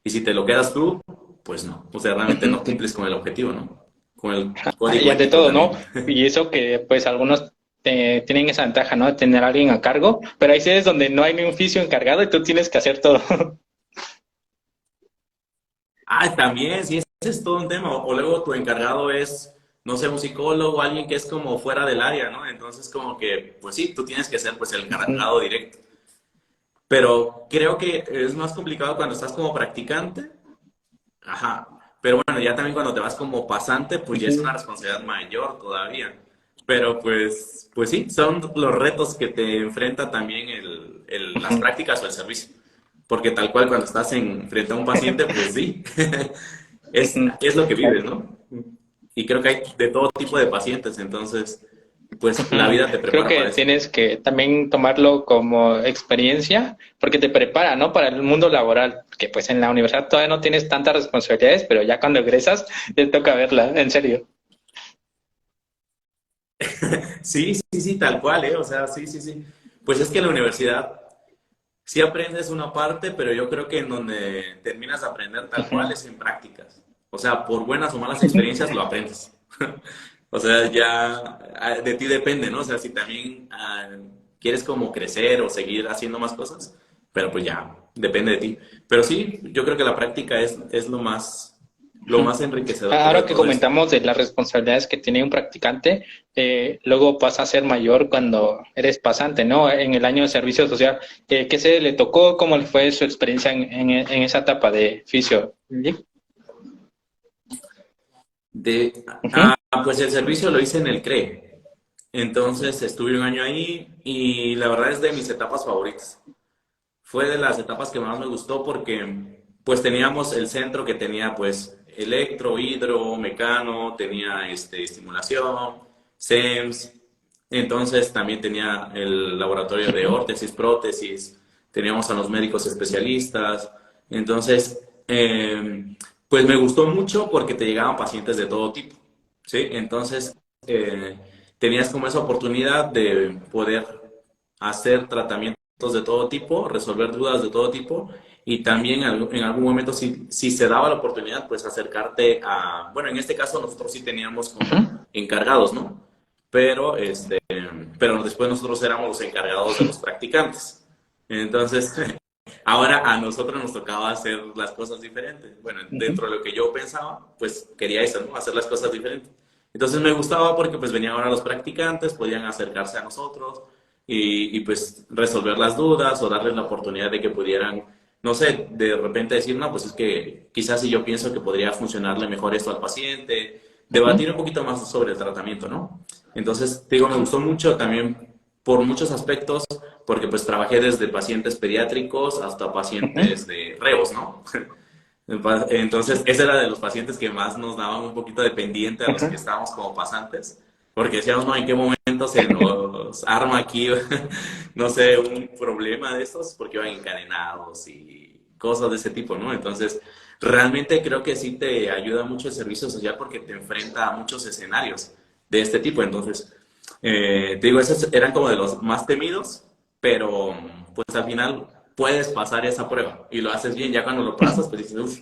Y si te lo quedas tú, pues no. O sea, realmente no Ujú. cumples con el objetivo, ¿no? Con el Y código ante ético todo, ¿no? también. Y eso que pues algunos tienen esa ventaja, ¿no? De tener a alguien a cargo, pero hay sedes donde no hay ni un fisio encargado y tú tienes que hacer todo. Ah, también, sí, ese es todo un tema. O luego tu encargado es, no sé, un psicólogo o alguien que es como fuera del área, ¿no? Entonces, como que, pues sí, tú tienes que ser pues el Ujú, encargado directo. Pero creo que es más complicado cuando estás como practicante. Ajá. Pero bueno, ya también cuando te vas como pasante, pues ya es una ujú, responsabilidad mayor todavía. Pero pues sí, son los retos que te enfrenta también las ujú. prácticas o el servicio. Porque tal cual cuando estás frente a un paciente, pues sí, es lo que vives, ¿no? Y creo que hay de todo tipo de pacientes, entonces, pues la Ujú. vida te Creo prepara que para eso. tienes que también tomarlo como experiencia, porque te prepara, ¿no? Para el mundo laboral, que pues en la universidad todavía no tienes tantas responsabilidades, pero ya cuando egresas te toca verla, en serio. Sí, sí, sí, tal cual, ¿eh? O sea, sí, sí, sí. Pues es que en la universidad sí aprendes una parte, pero yo creo que en donde terminas de aprender tal cual Ujú, es en prácticas. O sea, por buenas o malas ujú, experiencias lo aprendes. O sea, ya de ti depende, ¿no? O sea, si también quieres como crecer o seguir haciendo más cosas, pero pues ya, depende de ti. Pero sí, yo creo que la práctica es lo ujú. más enriquecedor de Ahora que todo esto. comentamos de las responsabilidades que tiene un practicante, luego pasa a ser mayor cuando eres pasante, ¿no? En el año de servicio social, ¿qué se le tocó? ¿Cómo le fue su experiencia en esa etapa de fisio? ¿Sí? De, Ujú, pues el servicio lo hice en el CRE. Entonces estuve un año ahí y la verdad es de mis etapas favoritas. Fue de las etapas que más me gustó porque pues teníamos el centro que tenía pues electro, hidro, mecano, tenía estimulación, SEMS, entonces también tenía el laboratorio de ujú, órtesis, prótesis, teníamos a los médicos especialistas, entonces pues me gustó mucho porque te llegaban pacientes de todo tipo, ¿sí? Entonces eh, tenías como esa oportunidad de poder hacer tratamientos de todo tipo, resolver dudas de todo tipo y también en algún momento si se daba la oportunidad, pues acercarte a, bueno, en este caso nosotros sí teníamos ujú. como encargados, ¿no? Pero, pero después nosotros éramos los encargados de los practicantes. Entonces, ahora a nosotros nos tocaba hacer las cosas diferentes. Bueno, Ujú, dentro de lo que yo pensaba, pues quería eso, ¿no? Hacer las cosas diferentes. Entonces me gustaba porque pues venían ahora los practicantes, podían acercarse a nosotros pues resolver las dudas o darles la oportunidad de que pudieran, no sé, de repente decir, no, pues es que quizás si yo pienso que podría funcionarle mejor esto al paciente, debatir un ujú, poquito más sobre el tratamiento, ¿no? Entonces, te digo, me gustó mucho también por muchos aspectos, porque pues trabajé desde pacientes pediátricos hasta ujú. pacientes de reos, ¿no? Entonces, ese era de los pacientes que más nos daban un poquito de pendiente a los que Ajá. estábamos como pasantes, porque decíamos, no, ¿en qué momento se nos arma aquí, no sé, un problema de estos? Porque iban encadenados y cosas de ese tipo, ¿no? Entonces, realmente creo que sí te ayuda mucho el servicio social porque te enfrenta a muchos escenarios de este tipo. Entonces, te digo, esos eran como de los más temidos, pero pues al final puedes pasar esa prueba y lo haces bien. Ya cuando lo pasas, pues dices, uff,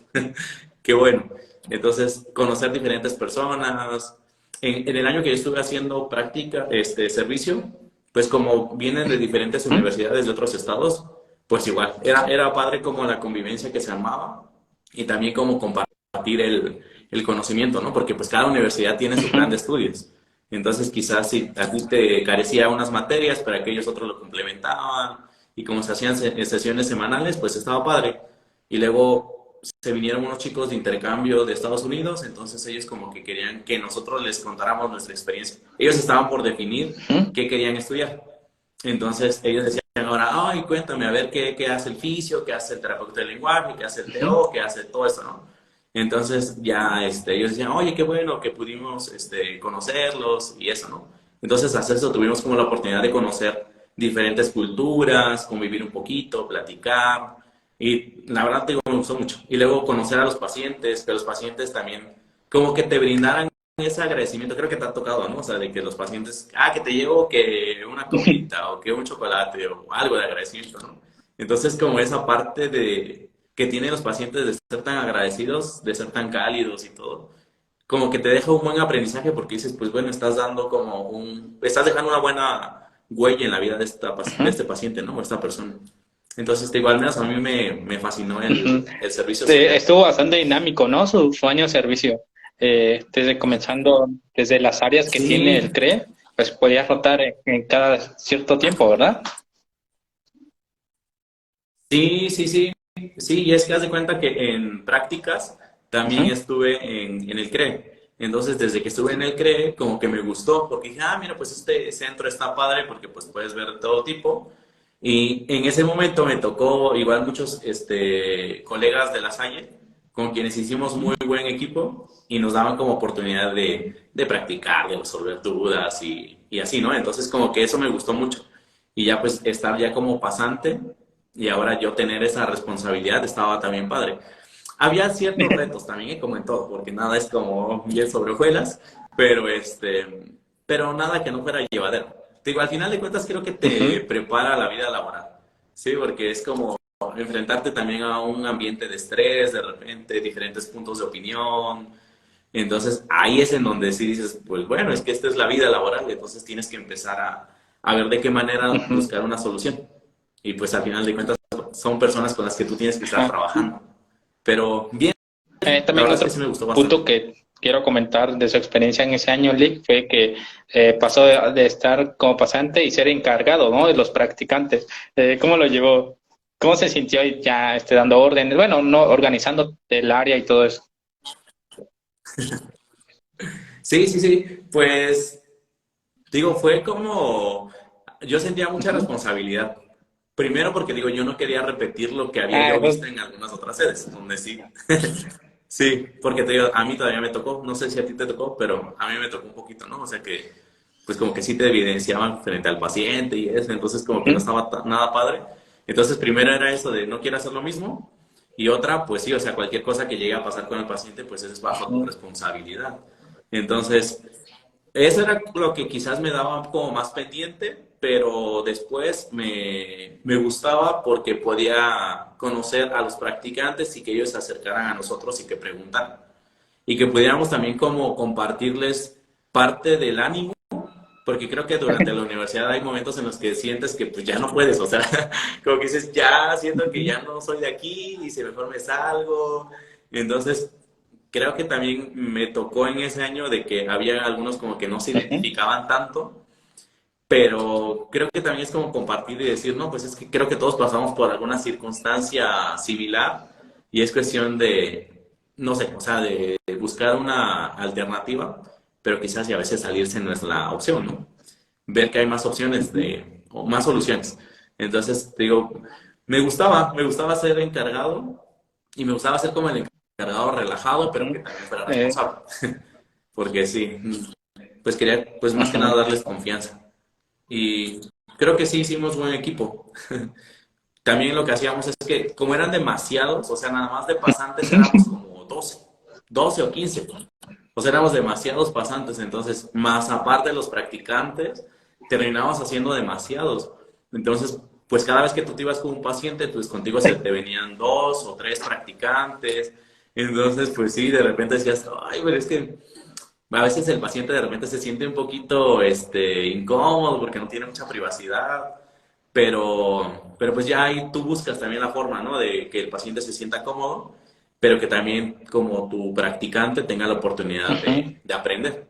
qué bueno. Entonces, conocer diferentes personas. En el año que yo estuve haciendo práctica, servicio, pues como vienen de diferentes Ujú, universidades de otros estados, pues igual, era padre como la convivencia que se armaba y también como compartir el conocimiento, ¿no? Porque pues cada universidad tiene su plan de ujú. estudios. Entonces quizás si a ti te carecía unas materias, para que ellos otros lo complementaban y como se hacían sesiones semanales, pues estaba padre. Y luego se vinieron unos chicos de intercambio de Estados Unidos, entonces ellos como que querían que nosotros les contáramos nuestra experiencia. Ellos estaban por definir Ujú, qué querían estudiar. Entonces ellos decían ahora, ay, cuéntame, a ver qué hace el fisio, qué hace el terapeuta del lenguaje, qué hace el ujú. TO, qué hace todo eso, ¿no? Entonces ya ellos decían, oye, qué bueno que pudimos conocerlos y eso, ¿no? Entonces, hasta eso tuvimos como la oportunidad de conocer diferentes culturas, convivir un poquito, platicar. Y la verdad, te digo, me gustó mucho. Y luego conocer a los pacientes, que los pacientes también como que te brindaran ese agradecimiento. Creo que te ha tocado, ¿no? O sea, de que los pacientes, que te llevo que una comidita o que un chocolate o algo de agradecimiento, ¿no? Entonces, como esa parte de que tienen los pacientes de ser tan agradecidos, de ser tan cálidos y todo, como que te deja un buen aprendizaje porque dices, pues bueno, estás dejando una buena huella en la vida de, de Ujú, este paciente, ¿no? O esta persona. Entonces, te digo, al menos a mí me fascinó ujú. el servicio Sí, social. estuvo bastante dinámico, ¿no? Su año de servicio. Desde comenzando, desde las áreas que tiene Sí, el CRE, pues podías rotar en cada cierto tiempo, ¿verdad? sí, sí, sí. Sí, y es que haz de cuenta que en prácticas también Ujú, estuve en el CRE. Entonces, desde que estuve en el CRE, como que me gustó, porque dije, ah, mira, pues este centro está padre porque pues puedes ver todo tipo. Y en ese momento me tocó igual muchos colegas de la Salle, con quienes hicimos muy buen equipo y nos daban como oportunidad de practicar, de resolver dudas y así, ¿no? Entonces, como que eso me gustó mucho. Y ya pues estar ya como pasante y ahora yo tener esa responsabilidad estaba también padre. Había ciertos retos también, como en todo, porque nada es como miel sobre hojuelas, pero pero nada que no fuera llevadero. Te digo, al final de cuentas creo que te ujú. prepara la vida laboral, ¿sí? Porque es como enfrentarte también a un ambiente de estrés, de repente, diferentes puntos de opinión. Entonces ahí es en donde sí dices, pues bueno, es que esta es la vida laboral, entonces tienes que empezar a ver de qué manera Ujú. buscar una solución. Y pues al final de cuentas son personas con las que tú tienes que estar Ajá. trabajando. Pero bien, la También verdad es que sí otro me gustó punto bastante. que quiero comentar de su experiencia en ese año, Lick, fue que pasó de estar como pasante y ser encargado, ¿no? De los practicantes. ¿Cómo lo llevó? ¿Cómo se sintió ya dando órdenes? Bueno, no organizando el área y todo eso. Sí, sí, sí, pues digo, fue como, yo sentía mucha Ujú. responsabilidad. Primero porque digo, yo no quería repetir lo que había Ah, yo visto en algunas otras sedes, donde sí. Sí, porque te digo, a mí todavía me tocó, no sé si a ti te tocó, pero a mí me tocó un poquito, ¿no? O sea que, pues como que sí te evidenciaban frente al paciente y eso, entonces como que no ujú, estaba nada padre. Entonces primero era eso de no quiero hacer lo mismo y otra, pues sí, o sea, cualquier cosa que llegue a pasar con el paciente, pues es bajo tu ujú. responsabilidad. Entonces, eso era lo que quizás me daba como más pendiente, pero después me gustaba porque podía conocer a los practicantes y que ellos se acercaran a nosotros y que preguntaran. Y que pudiéramos también como compartirles parte del ánimo, porque creo que durante la universidad hay momentos en los que sientes que pues ya no puedes, o sea, como que dices, ya siento que ya no soy de aquí y si mejor me salgo. Entonces, creo que también me tocó en ese año de que había algunos como que no se Ujú. identificaban tanto, pero creo que también es como compartir y decir, no, pues es que creo que todos pasamos por alguna circunstancia similar y es cuestión de, no sé, o sea, de buscar una alternativa, pero quizás y a veces salirse no es la opción, ¿no? Ver que hay más opciones o más soluciones. Entonces, te digo, me gustaba ser encargado y me gustaba ser como el encargado relajado, pero que Ujú. también fuera Eh, responsable. Porque sí, pues quería, pues más que nada ujú. darles confianza. Y creo que sí hicimos buen equipo. También lo que hacíamos es que, como eran demasiados, o sea, nada más de pasantes éramos como 12 o 15. O sea, éramos demasiados pasantes, entonces, más aparte de los practicantes, terminabas haciendo demasiados. Entonces, pues cada vez que tú te ibas con un paciente, pues contigo se te venían dos o tres practicantes. Entonces, pues sí, de repente decías, ay, pero es que a veces el paciente de repente se siente un poquito incómodo porque no tiene mucha privacidad, pero pues ya ahí tú buscas también la forma, ¿no? De que el paciente se sienta cómodo, pero que también como tu practicante tenga la oportunidad Ujú. de aprender.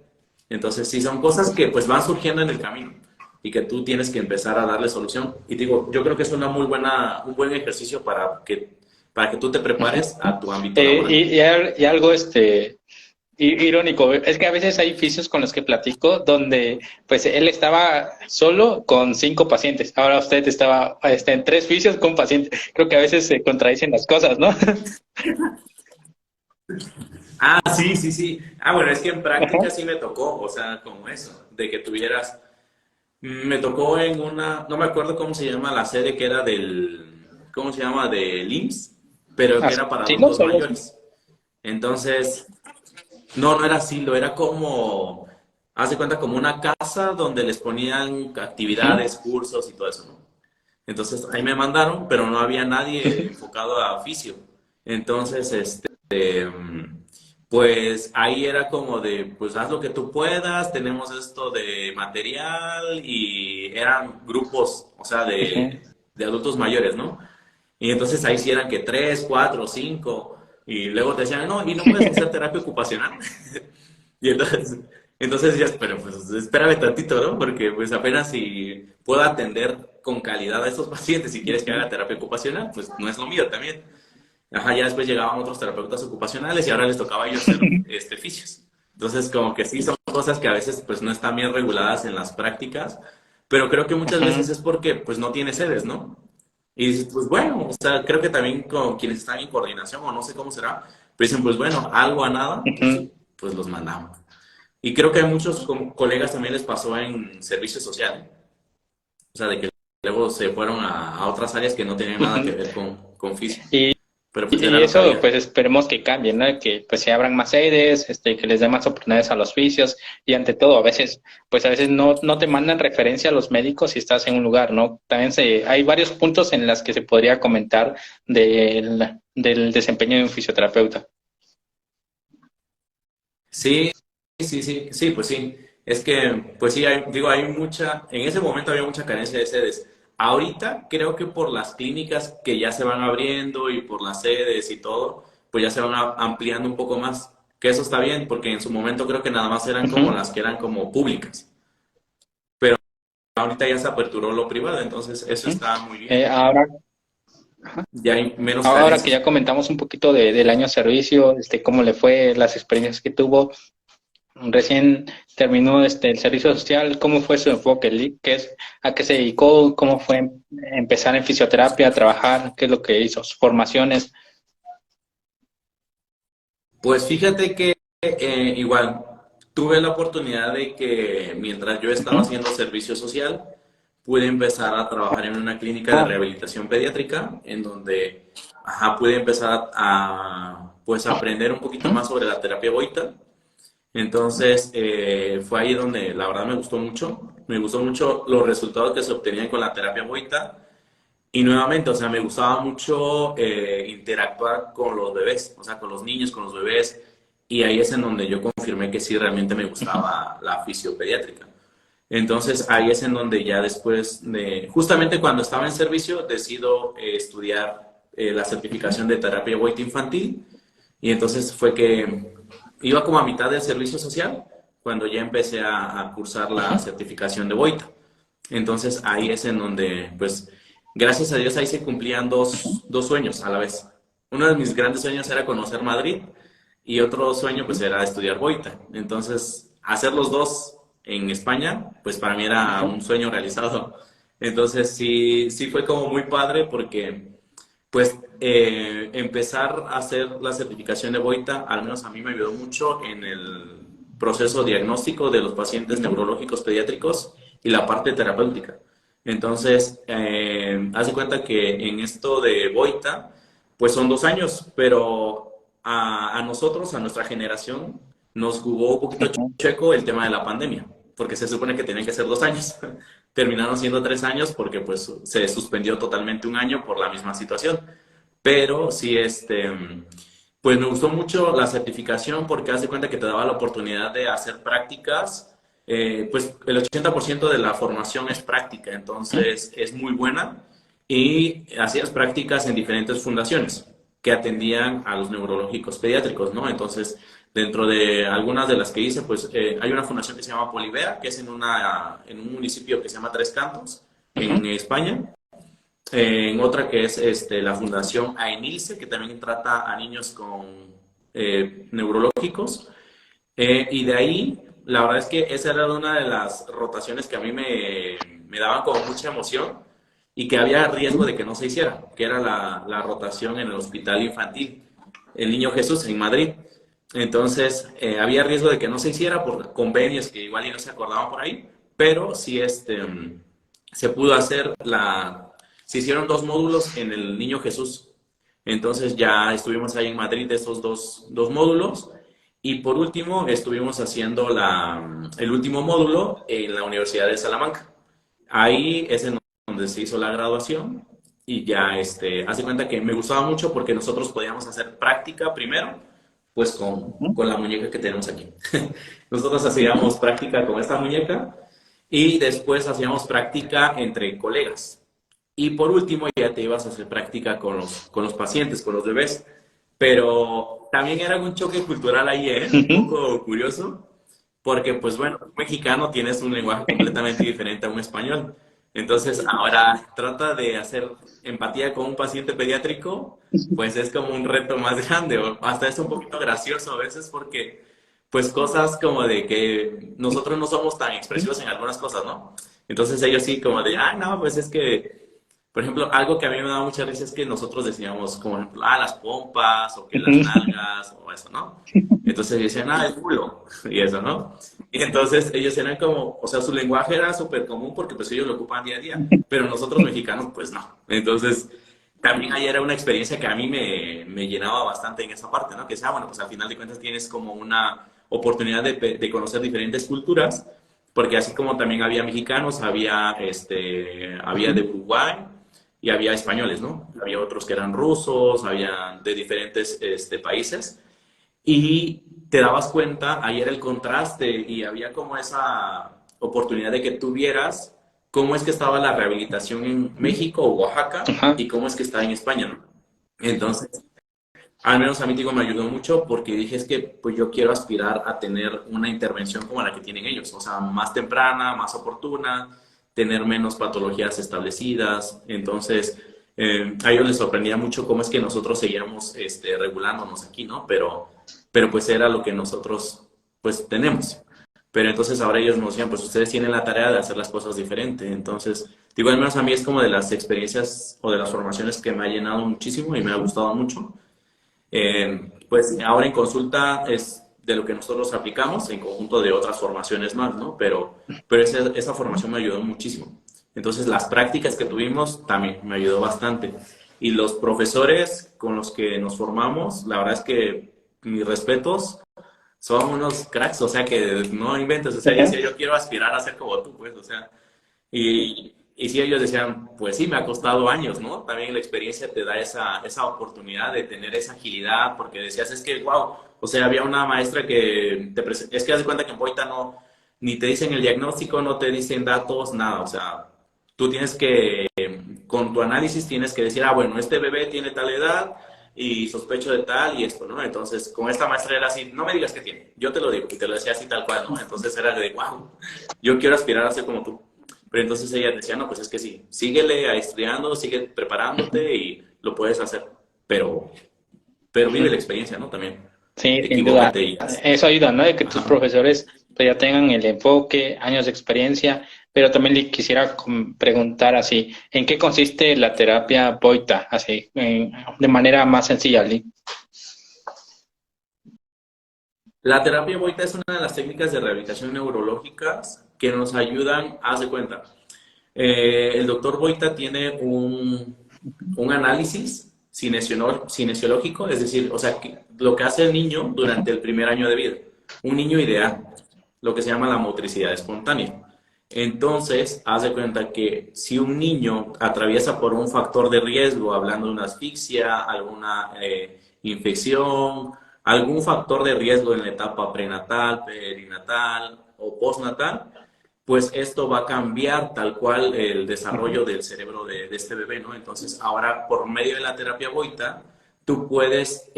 Entonces sí, son cosas que pues van surgiendo en el camino y que tú tienes que empezar a darle solución. Y digo, yo creo que es un buen ejercicio para que tú te prepares a tu ámbito laboral. Y algo irónico, es que a veces hay fisios con los que platico donde pues él estaba solo con 5 pacientes, ahora usted estaba en 3 fisios con un paciente. Creo que a veces se contradicen las cosas, ¿no? Ah, sí, sí, sí. Ah, bueno, es que en Ajá. práctica sí me tocó, o sea, como eso, de que tuvieras, me tocó en una, no me acuerdo cómo se llama la sede que era ¿cómo se llama? Del IMSS, pero que era para ¿Así no? adultos Solo así. mayores. Entonces, no, no era asilo, era como, haz de cuenta, como una casa donde les ponían Ujú. actividades, cursos y todo eso, ¿no? Entonces ahí me mandaron, pero no había nadie enfocado a oficio. Entonces, pues ahí era como de, pues haz lo que tú puedas, tenemos esto de material y eran grupos, o sea, Ujú, de adultos mayores, ¿no? Y entonces ahí sí eran que tres, cuatro, cinco, y luego te decían, no, y no puedes hacer terapia ocupacional. Y entonces ya, pero pues espérame tantito, ¿no? Porque pues apenas si puedo atender con calidad a estos pacientes, si quieres que ujú, haga terapia ocupacional, pues no es lo mío también. Ajá, ya después llegaban otros terapeutas ocupacionales y ahora les tocaba a ellos hacer fisios. Entonces, como que sí son cosas que a veces pues no están bien reguladas en las prácticas, pero creo que muchas veces ujú, es porque pues no tiene sedes, ¿no? Y dices, pues bueno, o sea, creo que también con quienes están en coordinación o no sé cómo será, pero dicen, pues bueno, algo a nada, ujú. pues los mandamos. Y creo que a muchos colegas también les pasó en servicio social, ¿eh? O sea, de que luego se fueron a otras áreas que no tenían nada que Ujú. ver con fisio, Y, pero pues era y lo que eso, había. pues esperemos que cambie, ¿no? Que pues se abran más sedes, que les den más oportunidades a los oficios y ante todo, a veces, pues a veces no te mandan referencia a los médicos si estás en un lugar, ¿no? También hay varios puntos en las que se podría comentar del desempeño de un fisioterapeuta. Sí, sí, pues sí. Es que, pues sí, digo, hay mucha, en ese momento había mucha carencia de sedes. Ahorita creo que por las clínicas que ya se van abriendo y por las sedes y todo, pues ya se van ampliando un poco más. Que eso está bien, porque en su momento creo que nada más eran como Ujú. las que eran como públicas. Pero ahorita ya se aperturó lo privado, entonces eso Ujú. está muy bien. Ahora, Ya hay menos ahora que carencias. ya comentamos un poquito del año servicio, cómo le fue, las experiencias que tuvo, recién terminó el servicio social, ¿cómo fue su enfoque? ¿Qué es, a qué se dedicó? ¿Cómo fue empezar en fisioterapia, trabajar? ¿Qué es lo que hizo? ¿Sus formaciones? Pues fíjate que igual tuve la oportunidad de que mientras yo estaba Ujú. haciendo servicio social, pude empezar a trabajar en una clínica de Ah, rehabilitación pediátrica, en donde pude empezar a pues aprender un poquito ujú, más sobre la terapia Boita. Entonces fue ahí donde la verdad me gustó mucho los resultados que se obtenían con la terapia Boita. Y nuevamente, o sea, me gustaba mucho interactuar con los bebés, o sea, con los niños, con los bebés, y ahí es en donde yo confirmé que sí, realmente me ujú, gustaba la fisiopediátrica. Entonces, ahí es en donde ya después de, justamente cuando estaba en servicio, decido estudiar la ujú, certificación de terapia Boyd infantil, y entonces fue que iba como a mitad del servicio social, cuando ya empecé a cursar la ujú, certificación de Boyd. Entonces ahí es en donde, pues, gracias a Dios ahí se cumplían ujú, dos sueños a la vez. Uno de mis grandes sueños era conocer Madrid y otro sueño pues ujú, era estudiar Boita. Entonces, hacer los dos en España, pues para mí era ujú, un sueño realizado. Entonces sí, sí fue como muy padre porque pues empezar a hacer la certificación de Boita, al menos a mí me ayudó mucho en el proceso diagnóstico de los pacientes ujú, neurológicos pediátricos y la parte terapéutica. Entonces, haz de cuenta que en esto de Boita, pues son 2 años, pero a nosotros, a nuestra generación, nos jugó un poquito ujú. checo el tema de la pandemia, porque se supone que tenían que ser 2 años. Terminaron siendo 3 años porque pues se suspendió totalmente un año por la misma situación. Pero sí, pues me gustó mucho la certificación porque hace cuenta que te daba la oportunidad de hacer prácticas. Pues el 80% de la formación es práctica, entonces es muy buena. Y hacías prácticas en diferentes fundaciones que atendían a los neurológicos pediátricos, ¿no? Entonces, dentro de algunas de las que hice, pues hay una fundación que se llama Polivea, que es en un municipio que se llama Tres Cantos, en Ujú, España. En otra que es la Fundación AENILSE, que también trata a niños con neurológicos. Y de ahí, la verdad es que esa era una de las rotaciones que a mí me daban como mucha emoción y que había riesgo ujú, de que no se hiciera, que era la rotación en el Hospital Infantil, el Niño Jesús en Madrid. Entonces, había riesgo de que no se hiciera por convenios que igual y no se acordaban por ahí, pero sí se pudo hacer se hicieron 2 módulos en el Niño Jesús. Entonces ya estuvimos ahí en Madrid de esos dos módulos. Y por último, estuvimos haciendo el último módulo en la Universidad de Salamanca. Ahí es en donde se hizo la graduación y ya, hace cuenta que me gustaba mucho porque nosotros podíamos hacer práctica primero pues Ujú. con la muñeca que tenemos aquí. Nosotros hacíamos práctica con esta muñeca y después hacíamos práctica entre colegas. Y por último ya te ibas a hacer práctica con los pacientes, con los bebés. Pero también era un choque cultural ahí, ¿eh? Un Ujú. poco curioso, porque pues bueno, un mexicano tienes un lenguaje completamente diferente a un español. Entonces ahora trata de hacer empatía con un paciente pediátrico, pues es como un reto más grande, o hasta es un poquito gracioso a veces porque pues cosas como de que nosotros no somos tan expresivos en algunas cosas, ¿no? Entonces ellos sí como de, ah, no, pues es que por ejemplo, algo que a mí me da mucha risa es que nosotros decíamos, como ejemplo, ah, las pompas, o que las Ujú. nalgas, o eso, ¿no? Entonces decían, ah, el culo, y eso, ¿no? Y entonces ellos eran como, o sea, su lenguaje era súper común porque pues ellos lo ocupan día a día, pero nosotros mexicanos, pues no. Entonces, también ahí era una experiencia que a mí me llenaba bastante en esa parte, ¿no? Que sea, bueno, pues al final de cuentas tienes como una oportunidad de conocer diferentes culturas, porque así como también había mexicanos, había de Uruguay, y había españoles, ¿no? Había otros que eran rusos, había de diferentes países y te dabas cuenta, ahí era el contraste y había como esa oportunidad de que tú vieras cómo es que estaba la rehabilitación en México o Oaxaca Ajá. y cómo es que está en España, ¿no? Entonces, al menos a mí digo, me ayudó mucho porque dije es que pues yo quiero aspirar a tener una intervención como la que tienen ellos, o sea, más temprana, más oportuna, tener menos patologías establecidas. Entonces, a ellos les sorprendía mucho cómo es que nosotros seguíamos regulándonos aquí, ¿no? Pero pues era lo que nosotros pues tenemos. Pero entonces ahora ellos nos decían, pues ustedes tienen la tarea de hacer las cosas diferente. Entonces, digo, al menos a mí es como de las experiencias o de las formaciones que me ha llenado muchísimo y me ha gustado mucho. Pues ahora en consulta es de lo que nosotros aplicamos en conjunto de otras formaciones más, ¿no? Pero esa formación me ayudó muchísimo. Entonces las prácticas que tuvimos también me ayudó bastante. Y los profesores con los que nos formamos, la verdad es que mis respetos, son unos cracks, o sea que no inventes, o sea, yo Ajá. decía, yo quiero aspirar a ser como tú, pues, o sea, y sí, ellos decían, pues sí, me ha costado años, ¿no? También la experiencia te da esa oportunidad de tener esa agilidad, porque decías, es que, wow, o sea, había una maestra que es que haz de cuenta que en Boita no, ni te dicen el diagnóstico, no te dicen datos, nada, o sea, tú tienes que, con tu análisis tienes que decir, ah, bueno, este bebé tiene tal edad y sospecho de tal y esto, ¿no? Entonces, con esta maestra era así, no me digas qué tiene, yo te lo digo, y te lo decía así tal cual, ¿no? Entonces era de, wow, yo quiero aspirar a ser como tú. Pero entonces ella decía, no, pues es que sí, síguele estudiando, sigue preparándote y lo puedes hacer. Pero, pero vive la Ujú. experiencia, ¿no? También. Sí, sin duda. Equivócate y Eso ayuda, ¿no? De que tus ajá. profesores pues, ya tengan el enfoque, años de experiencia, pero también le quisiera preguntar así, ¿en qué consiste la terapia Boita? Así, de manera más sencilla, Lee. La terapia Boita es una de las técnicas de rehabilitación neurológicas que nos ayudan, haz de cuenta. El doctor Boita tiene un análisis cinesiológico, es decir, o sea, lo que hace el niño durante el primer año de vida. Un niño ideal, lo que se llama la motricidad espontánea. Entonces, haz de cuenta que si un niño atraviesa por un factor de riesgo, hablando de una asfixia, alguna infección, algún factor de riesgo en la etapa prenatal, perinatal o postnatal, pues esto va a cambiar tal cual el Ujú. desarrollo del cerebro de este bebé, ¿no? Entonces, ahora por medio de la terapia Boita, tú puedes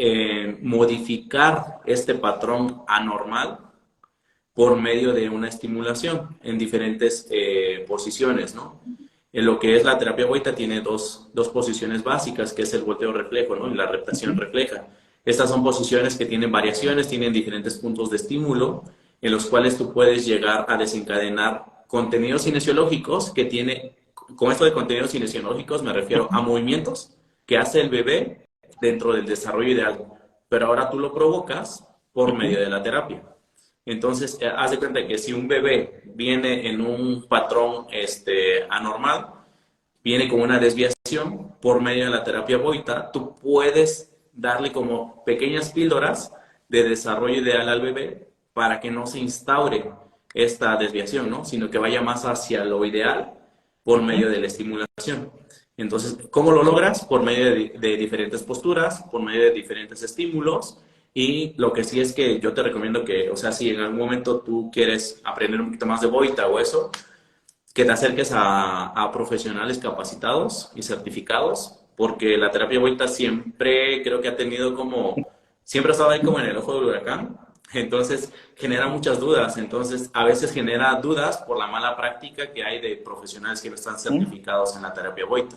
modificar este patrón anormal por medio de una estimulación en diferentes posiciones, ¿no? En lo que es la terapia Boita tiene dos posiciones básicas, que es el volteo reflejo, ¿no? Y la reptación Ujú. refleja. Estas son posiciones que tienen variaciones, tienen diferentes puntos de estímulo, en los cuales tú puedes llegar a desencadenar contenidos cinesiológicos que tiene, con esto de contenidos cinesiológicos me refiero a movimientos que hace el bebé dentro del desarrollo ideal, pero ahora tú lo provocas por medio Ujú. de la terapia. Entonces, haz de cuenta que si un bebé viene en un patrón anormal, viene con una desviación por medio de la terapia Boita, tú puedes darle como pequeñas píldoras de desarrollo ideal al bebé para que no se instaure esta desviación, ¿no? Sino que vaya más hacia lo ideal por medio Ujú. de la estimulación. Entonces, ¿cómo lo logras? Por medio de diferentes posturas, por medio de diferentes estímulos Y lo que sí es que yo te recomiendo que, o sea, si en algún momento tú quieres aprender un poquito más de Boita o eso, que te acerques a profesionales capacitados y certificados, porque la terapia Boita siempre creo que ha tenido como, siempre ha estado ahí como en el ojo del huracán, entonces genera muchas dudas, entonces a veces genera dudas por la mala práctica que hay de profesionales que no están certificados en la terapia Boita.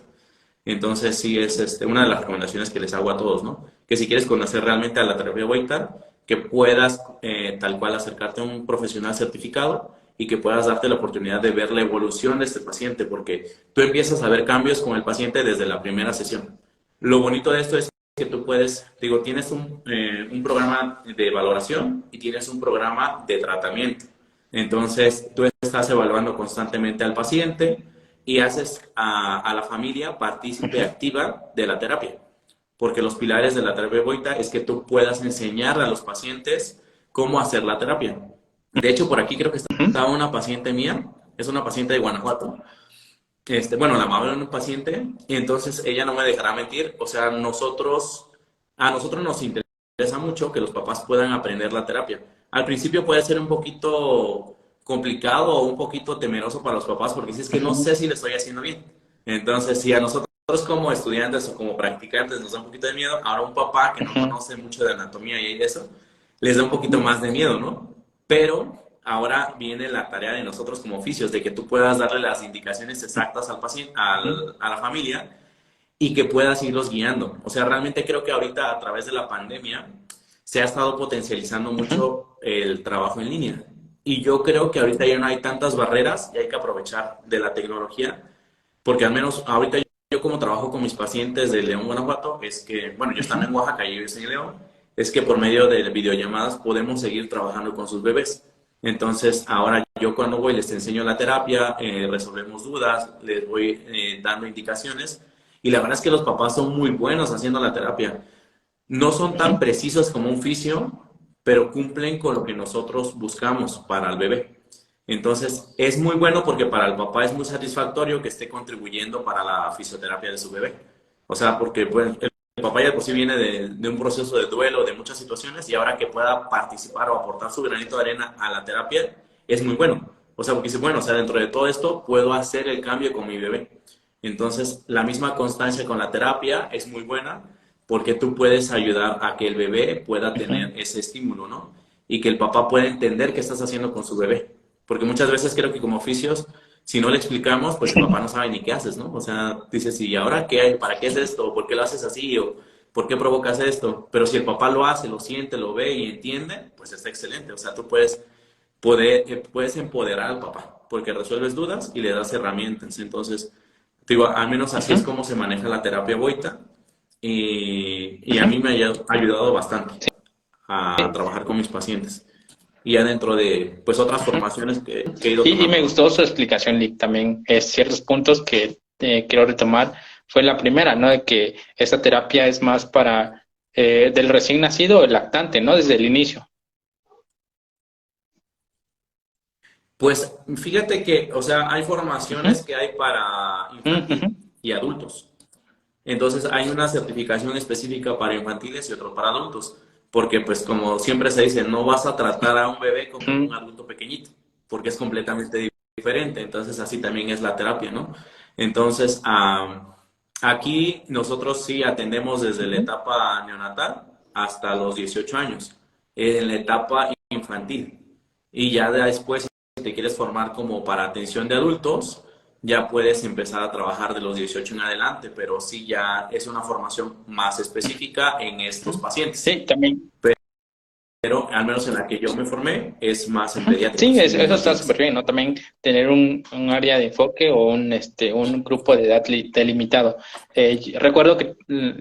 Entonces, sí, es una de las recomendaciones que les hago a todos, ¿no? Que si quieres conocer realmente a la terapia Boita, que puedas tal cual acercarte a un profesional certificado y que puedas darte la oportunidad de ver la evolución de este paciente, porque tú empiezas a ver cambios con el paciente desde la primera sesión. Lo bonito de esto es que tú puedes, digo, tienes un programa de valoración y tienes un programa de tratamiento. Entonces, tú estás evaluando constantemente al paciente y haces a la familia partícipe activa de la terapia. Porque los pilares de la terapia Boita es que tú puedas enseñar a los pacientes cómo hacer la terapia. De hecho, por aquí creo que está una paciente mía, es una paciente de Guanajuato. Bueno, la mamá de un paciente, y entonces ella no me dejará mentir. O sea, a nosotros nos interesa mucho que los papás puedan aprender la terapia. Al principio puede ser un poquito complicado o un poquito temeroso para los papás porque si es que no sé si le estoy haciendo bien. Entonces, si a nosotros como estudiantes o como practicantes nos da un poquito de miedo, ahora un papá que no conoce mucho de anatomía y eso, les da un poquito más de miedo, ¿no? Pero ahora viene la tarea de nosotros como oficios, de que tú puedas darle las indicaciones exactas al paciente, a la familia y que puedas irlos guiando. O sea, realmente creo que ahorita a través de la pandemia se ha estado potencializando mucho el trabajo en línea. Y yo creo que ahorita ya no hay tantas barreras y hay que aprovechar de la tecnología, porque al menos ahorita yo como trabajo con mis pacientes de León, Guanajuato, es que, bueno, yo están en Oaxaca y yo estoy en León, es que por medio de videollamadas podemos seguir trabajando con sus bebés. Entonces, ahora yo cuando voy les enseño la terapia, resolvemos dudas, les voy dando indicaciones y la verdad es que los papás son muy buenos haciendo la terapia. No son tan precisos como un fisio, pero cumplen con lo que nosotros buscamos para el bebé. Entonces, es muy bueno porque para el papá es muy satisfactorio que esté contribuyendo para la fisioterapia de su bebé. O sea, porque pues, el papá ya de por sí viene de un proceso de duelo, de muchas situaciones, y ahora que pueda participar o aportar su granito de arena a la terapia, es muy bueno. O sea, porque dice, bueno, o sea, dentro de todo esto puedo hacer el cambio con mi bebé. Entonces, la misma constancia con la terapia es muy buena porque tú puedes ayudar a que el bebé pueda tener ese estímulo, ¿no? Y que el papá pueda entender qué estás haciendo con su bebé. Porque muchas veces creo que como oficios, si no le explicamos, pues el papá no sabe ni qué haces, ¿no? O sea, dices, ¿y ahora qué hay? ¿Para qué es esto? ¿Por qué lo haces así? ¿O por qué provocas esto? Pero si el papá lo hace, lo siente, lo ve y entiende, pues está excelente. O sea, tú puedes empoderar al papá porque resuelves dudas y le das herramientas. Entonces, digo, al menos así es como se maneja la terapia Boita y a mí me ha ayudado bastante a trabajar con mis pacientes. Y ya dentro de, pues, otras formaciones que he ido Y tomando, me ¿no? gustó su explicación, Lick, también ciertos puntos que quiero retomar. Fue la primera, ¿no? De que esta terapia es más para del recién nacido, el lactante, ¿no? Desde el inicio. Pues fíjate que, o sea, hay Ujú, formaciones que hay para ujú, infantil y adultos. Entonces hay una certificación específica para infantiles y otra para adultos, porque pues como siempre se dice, no vas a tratar a un bebé como un ujú, adulto pequeñito, porque es completamente diferente. Entonces así también es la terapia, ¿no? Entonces aquí nosotros sí atendemos desde la ujú. etapa neonatal hasta los 18 años, en la etapa infantil. Y ya después, si te quieres formar como para atención de adultos, ya puedes empezar a trabajar de los 18 en adelante, pero sí ya es una formación más específica en estos pacientes. Sí, también. Pero al menos en la que yo me formé es más en Ujú. Sí, pediátricos y en eso está súper infantiles. bien, ¿no? También tener un área de enfoque o un grupo de edad delimitado. Recuerdo que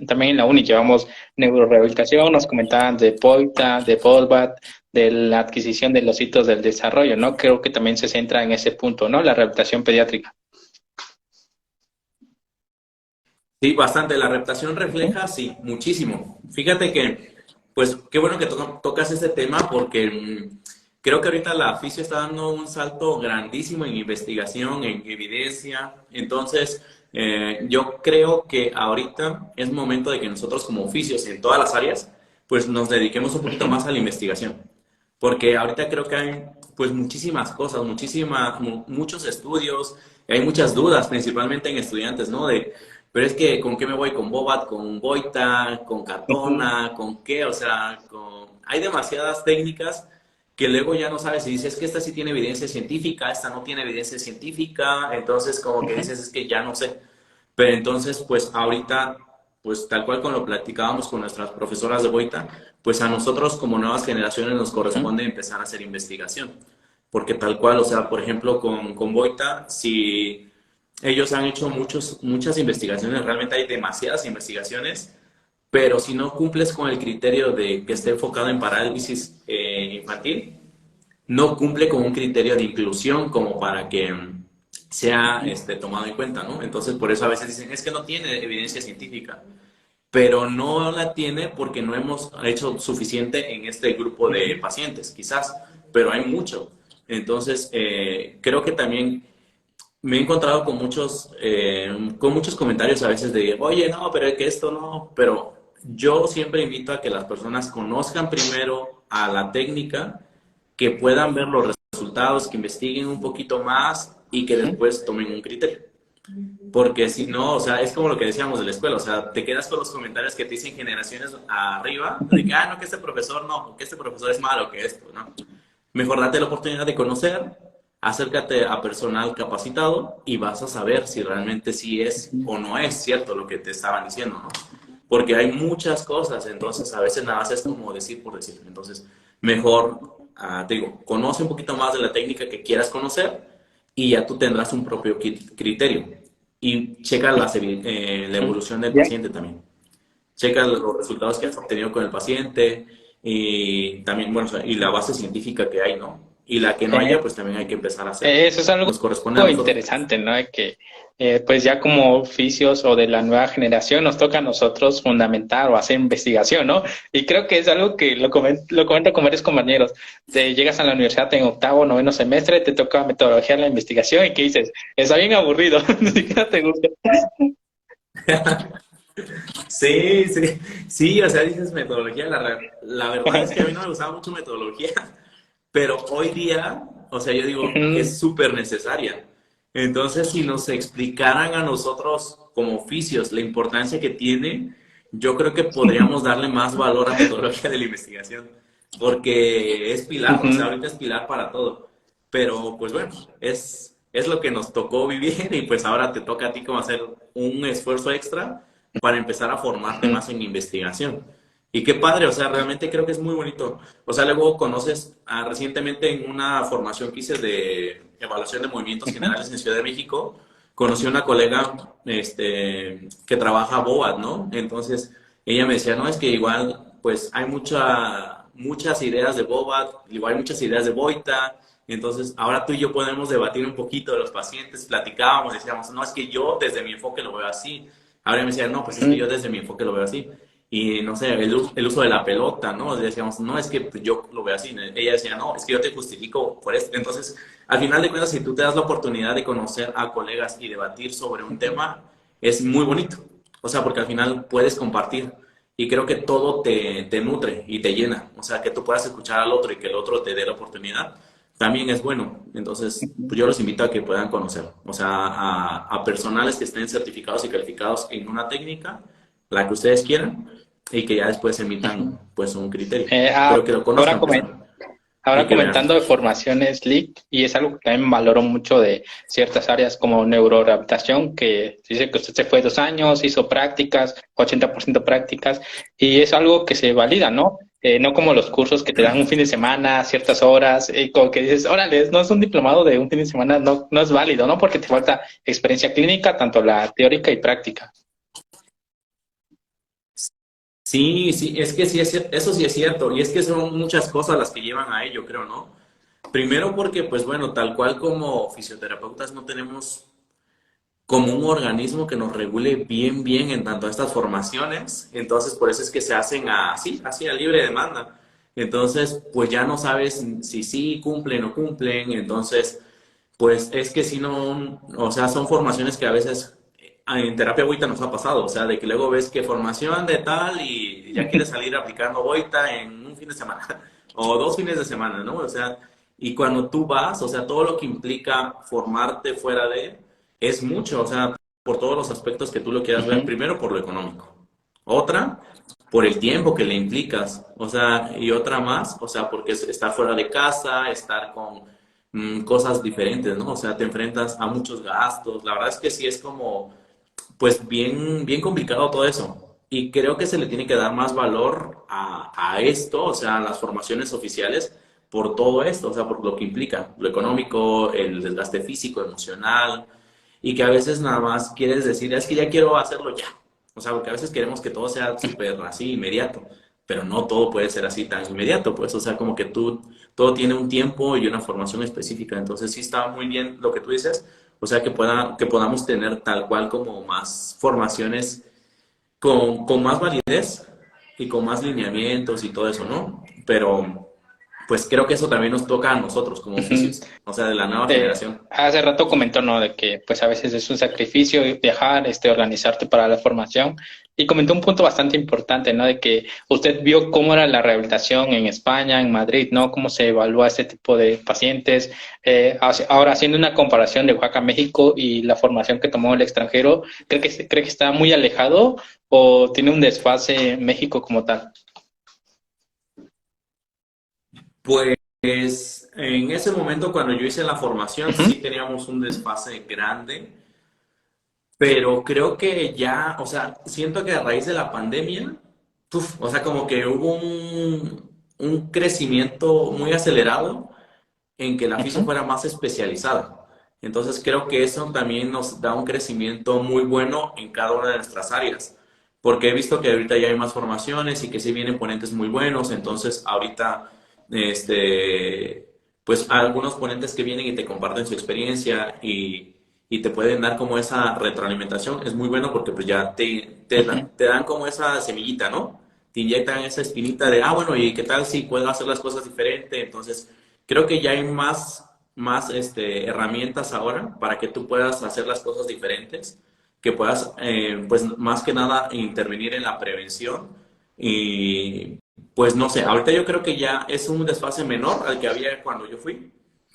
también en la uni llevamos neurorehabilitación, nos comentaban de POITA, de POLVAT, de la adquisición de los hitos del desarrollo, ¿no? Creo que también se centra en ese punto, ¿no? La rehabilitación pediátrica. Sí, bastante. La reputación refleja, sí, muchísimo. Fíjate que, pues, qué bueno que tocas este tema porque creo que ahorita la fisio está dando un salto grandísimo en investigación, en evidencia. Entonces, yo creo que ahorita es momento de que nosotros como oficios en todas las áreas pues nos dediquemos un poquito más a la investigación. Porque ahorita creo que hay pues muchísimas cosas, muchos estudios, y hay muchas dudas, principalmente en estudiantes, ¿no? Pero es que, ¿con qué me voy? ¿Con Bobat? ¿Con Boita? ¿Con Catona? ¿Con qué? O sea, hay demasiadas técnicas que luego ya no sabes si dices que esta sí tiene evidencia científica, esta no tiene evidencia científica, entonces como que dices es que ya no sé. Pero entonces, pues ahorita, pues tal cual como lo platicábamos con nuestras profesoras de Boita, pues a nosotros como nuevas generaciones nos corresponde empezar a hacer investigación. Porque tal cual, o sea, por ejemplo, con Boita, si ellos han hecho muchas investigaciones, realmente hay demasiadas investigaciones, pero si no cumples con el criterio de que esté enfocado en parálisis infantil, no cumple con un criterio de inclusión como para que sea tomado en cuenta, ¿no? Entonces, por eso a veces dicen, es que no tiene evidencia científica, pero no la tiene porque no hemos hecho suficiente en este grupo de pacientes, quizás, pero hay mucho. Entonces, creo que también me he encontrado con muchos comentarios a veces de, oye, no, pero es que esto no, pero yo siempre invito a que las personas conozcan primero a la técnica, que puedan ver los resultados, que investiguen un poquito más y que después tomen un criterio. Porque si no, o sea, es como lo que decíamos de la escuela, o sea, te quedas con los comentarios que te dicen generaciones arriba, de que, no, que este profesor no, que este profesor es malo, que esto, ¿no? Mejor date la oportunidad de conocer, acércate a personal capacitado y vas a saber si realmente sí es o no es cierto lo que te estaban diciendo, ¿no? Porque hay muchas cosas, entonces a veces nada más es como decir por decir. Entonces, mejor, te digo, conoce un poquito más de la técnica que quieras conocer y ya tú tendrás un propio criterio. Y checa la evolución del Bien. paciente también. Checa los resultados que has obtenido con el paciente y también, bueno, o sea, y la base científica que hay, ¿no? Y la que no haya, Eh, pues también hay que empezar a hacer. Eso es algo Nos corresponde a nosotros. interesante, ¿no? Que pues ya como oficios o de la nueva generación nos toca a nosotros fundamentar o hacer investigación, ¿no? Y creo que es algo que lo comento con varios compañeros. Te llegas a la universidad en octavo, noveno semestre, te toca metodología de la investigación y ¿qué dices? Está bien aburrido, ni siquiera te gusta. Sí, sí, sí, o sea, dices metodología, la verdad es que a mí no me gustaba mucho metodología, pero hoy día, o sea, yo digo que Ujú, es súper necesaria. Entonces, si nos explicaran a nosotros como oficios la importancia que tiene, yo creo que podríamos darle más valor a metodología de la investigación, porque es pilar, o sea, ujú. ahorita es pilar para todo. Pero, pues bueno, es lo que nos tocó vivir y pues ahora te toca a ti como hacer un esfuerzo extra para empezar a formarte más en investigación. Y qué padre, o sea, realmente creo que es muy bonito. O sea, luego conoces, recientemente en una formación que hice de evaluación de movimientos generales en Ciudad de México, conocí a una colega que trabaja BOAD, ¿no? Entonces, ella me decía, no, es que igual, pues hay muchas ideas de BOAD, igual hay muchas ideas de Boita. Entonces, ahora tú y yo podemos debatir un poquito de los pacientes, platicábamos, decíamos, no, es que yo desde mi enfoque lo veo así. Ahora me decía, no, pues es que yo desde mi enfoque lo veo así. Y no sé, el uso de la pelota, ¿no? Decíamos, no, es que pues, yo lo veo así. Ella decía, no, es que yo te justifico por esto. Entonces, al final de cuentas, si tú te das la oportunidad de conocer a colegas y debatir sobre un tema, es muy bonito. O sea, porque al final puedes compartir. Y creo que todo te nutre y te llena. O sea, que tú puedas escuchar al otro y que el otro te dé la oportunidad, también es bueno. Entonces, pues yo los invito a que puedan conocer. O sea, a personales que estén certificados y calificados en una técnica, la que ustedes quieran, y que ya después emitan pues un criterio. Eh, ah, Pero que lo ahora, conozcan comen- primero y Ahora que vean. comentando de formaciones LEAD, y es algo que también valoro mucho de ciertas áreas como neurorehabilitación, que dice que usted se fue 2 años, hizo prácticas, 80% prácticas, y es algo que se valida, ¿no? No como los cursos que te dan un fin de semana, ciertas horas, como que dices, órale, no es un diplomado de un fin de semana, no, no es válido, ¿no? Porque te falta experiencia clínica, tanto la teórica y práctica. Sí, sí, es que sí, eso sí es cierto. Y es que son muchas cosas las que llevan a ello, creo, ¿no? Primero porque, pues bueno, tal cual como fisioterapeutas no tenemos como un organismo que nos regule bien, bien en tanto a estas formaciones. Entonces, por eso es que se hacen así a libre demanda. Entonces, pues ya no sabes si sí cumplen o cumplen. Entonces, pues es que si no, o sea, son formaciones que a veces en terapia Boita nos ha pasado, o sea, de que luego ves que formación de tal y ya quieres salir aplicando Boita en un fin de semana o 2 fines de semana, ¿no? O sea, y cuando tú vas, o sea, todo lo que implica formarte fuera de, es mucho, o sea, por todos los aspectos que tú lo quieras ver, Ujú. primero por lo económico, otra por el tiempo que le implicas, o sea, y otra más, o sea, porque es estar fuera de casa, estar con cosas diferentes, ¿no? O sea, te enfrentas a muchos gastos, la verdad es que sí es como pues bien, bien complicado todo eso. Y creo que se le tiene que dar más valor a esto, o sea, a las formaciones oficiales, por todo esto, o sea, por lo que implica, lo económico, el desgaste físico, emocional, y que a veces nada más quieres decir, es que ya quiero hacerlo ya. O sea, porque a veces queremos que todo sea súper así, inmediato, pero no todo puede ser así tan inmediato, pues, o sea, como que todo tiene un tiempo y una formación específica. Entonces sí está muy bien lo que tú dices, o sea, que podamos tener tal cual como más formaciones con más validez y con más lineamientos y todo eso, ¿no? Pero pues creo que eso también nos toca a nosotros como Ujú. oficios, o sea, de la nueva generación. Hace rato comentó, ¿no? De que pues a veces es un sacrificio viajar, organizarte para la formación. Y comentó un punto bastante importante, ¿no? De que usted vio cómo era la rehabilitación en España, en Madrid, ¿no? Cómo se evalúa este tipo de pacientes. Ahora, haciendo una comparación de Oaxaca, México y la formación que tomó el extranjero, ¿cree que está muy alejado o tiene un desfase México como tal? Pues en ese momento cuando yo hice la formación Ujú, sí teníamos un desfase grande, pero creo que ya, o sea, siento que a raíz de la pandemia, uf, o sea, como que hubo un crecimiento muy acelerado en que la fisio ujú, fuera más especializada. Entonces creo que eso también nos da un crecimiento muy bueno en cada una de nuestras áreas, porque he visto que ahorita ya hay más formaciones y que sí vienen ponentes muy buenos, entonces ahorita, pues algunos ponentes que vienen y te comparten su experiencia y te pueden dar como esa retroalimentación, es muy bueno porque pues ya ujú. te dan como esa semillita, ¿no? Te inyectan esa espinita de, ah, bueno, ¿y qué tal si puedo hacer las cosas diferente? Entonces, creo que ya hay más herramientas ahora para que tú puedas hacer las cosas diferentes, que puedas, pues más que nada, intervenir en la prevención. Y pues no sé, ahorita yo creo que ya es un desfase menor al que había cuando yo fui,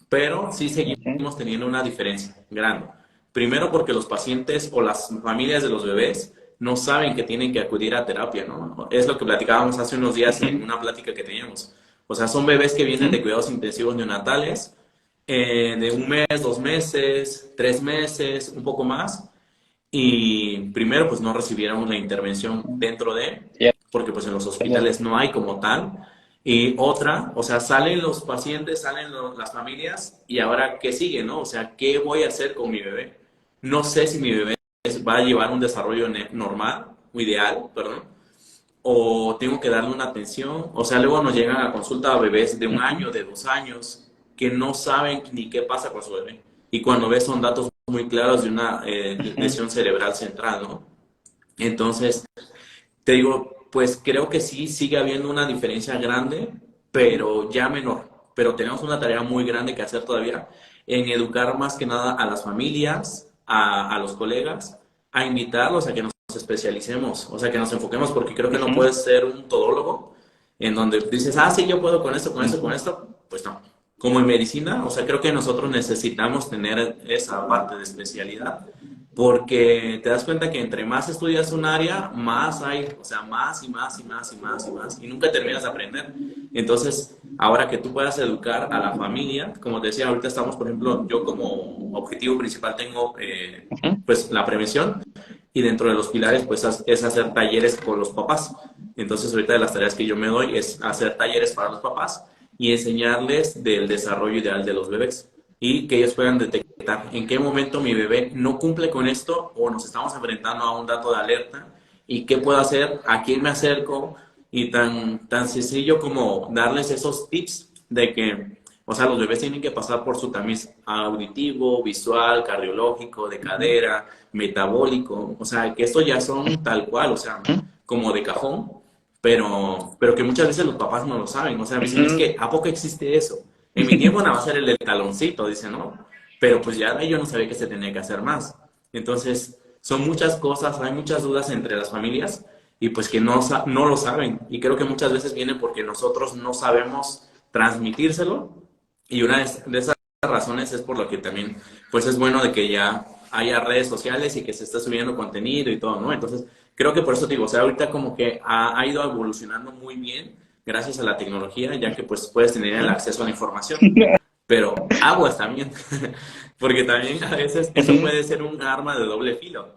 pero sí Ujú, seguimos teniendo una diferencia grande. Primero porque los pacientes o las familias de los bebés no saben que tienen que acudir a terapia, ¿no? Es lo que platicábamos hace unos días en ujú, una plática que teníamos. O sea, son bebés que vienen de ujú, cuidados intensivos neonatales, de 1 mes, 2 meses, 3 meses, un poco más, y primero pues no recibieron la intervención dentro de, sí, porque pues en los cierto. hospitales no hay como tal. Y otra, o sea, salen los pacientes, salen las familias y ahora ¿qué sigue, no? O sea, ¿qué voy a hacer con mi bebé? No sé si mi bebé va a llevar un desarrollo normal o ideal, perdón, o tengo que darle una atención. O sea, luego nos llegan a consulta a bebés de 1 año, Ujú, de 2 años, que no saben ni qué pasa con su bebé. Y cuando ves son datos muy claros de una ujú, lesión cerebral central, ¿no? Entonces, te digo, pues creo que sí sigue habiendo una diferencia grande, pero ya menor. Pero tenemos una tarea muy grande que hacer todavía en educar más que nada a las familias, a los colegas, a invitarlos a que nos especialicemos, o sea, que nos enfoquemos, porque creo que no ujú, puedes ser un todólogo en donde dices, ah, sí, yo puedo con esto, con esto, con ujú. esto. Pues no. Como en medicina, o sea, creo que nosotros necesitamos tener esa parte de especialidad porque te das cuenta que entre más estudias un área, más hay, o sea, más y más y más y más y más, y nunca terminas de aprender. Entonces, ahora que tú puedas educar a la familia, como te decía, ahorita estamos, por ejemplo, yo como objetivo principal tengo, Ujú, pues, la prevención, y dentro de los pilares, pues, es hacer talleres con los papás. Entonces, ahorita de las tareas que yo me doy es hacer talleres para los papás y enseñarles del desarrollo ideal de los bebés y que ellos puedan detectar en qué momento mi bebé no cumple con esto o nos estamos enfrentando a un dato de alerta y qué puedo hacer, a quién me acerco y tan sencillo como darles esos tips de que, o sea, los bebés tienen que pasar por su tamiz auditivo, visual, cardiológico, de ujú, cadera, metabólico, o sea, que estos ya son tal cual, o sea, ujú, como de cajón, pero que muchas veces los papás no lo saben, o sea, me dicen, es ujú. que, ¿a poco existe eso? En mi tiempo nada más era el del taloncito, dice, ¿no? Pero pues ya de ahí yo no sabía que se tenía que hacer más. Entonces, son muchas cosas, hay muchas dudas entre las familias y pues que no lo saben. Y creo que muchas veces viene porque nosotros no sabemos transmitírselo y una de esas razones es por lo que también pues es bueno de que ya haya redes sociales y que se esté subiendo contenido y todo, ¿no? Entonces, creo que por eso te digo, o sea, ahorita como que ha ido evolucionando muy bien gracias a la tecnología, ya que pues puedes tener el acceso a la información, pero aguas también, porque también a veces eso Ujú. puede ser un arma de doble filo,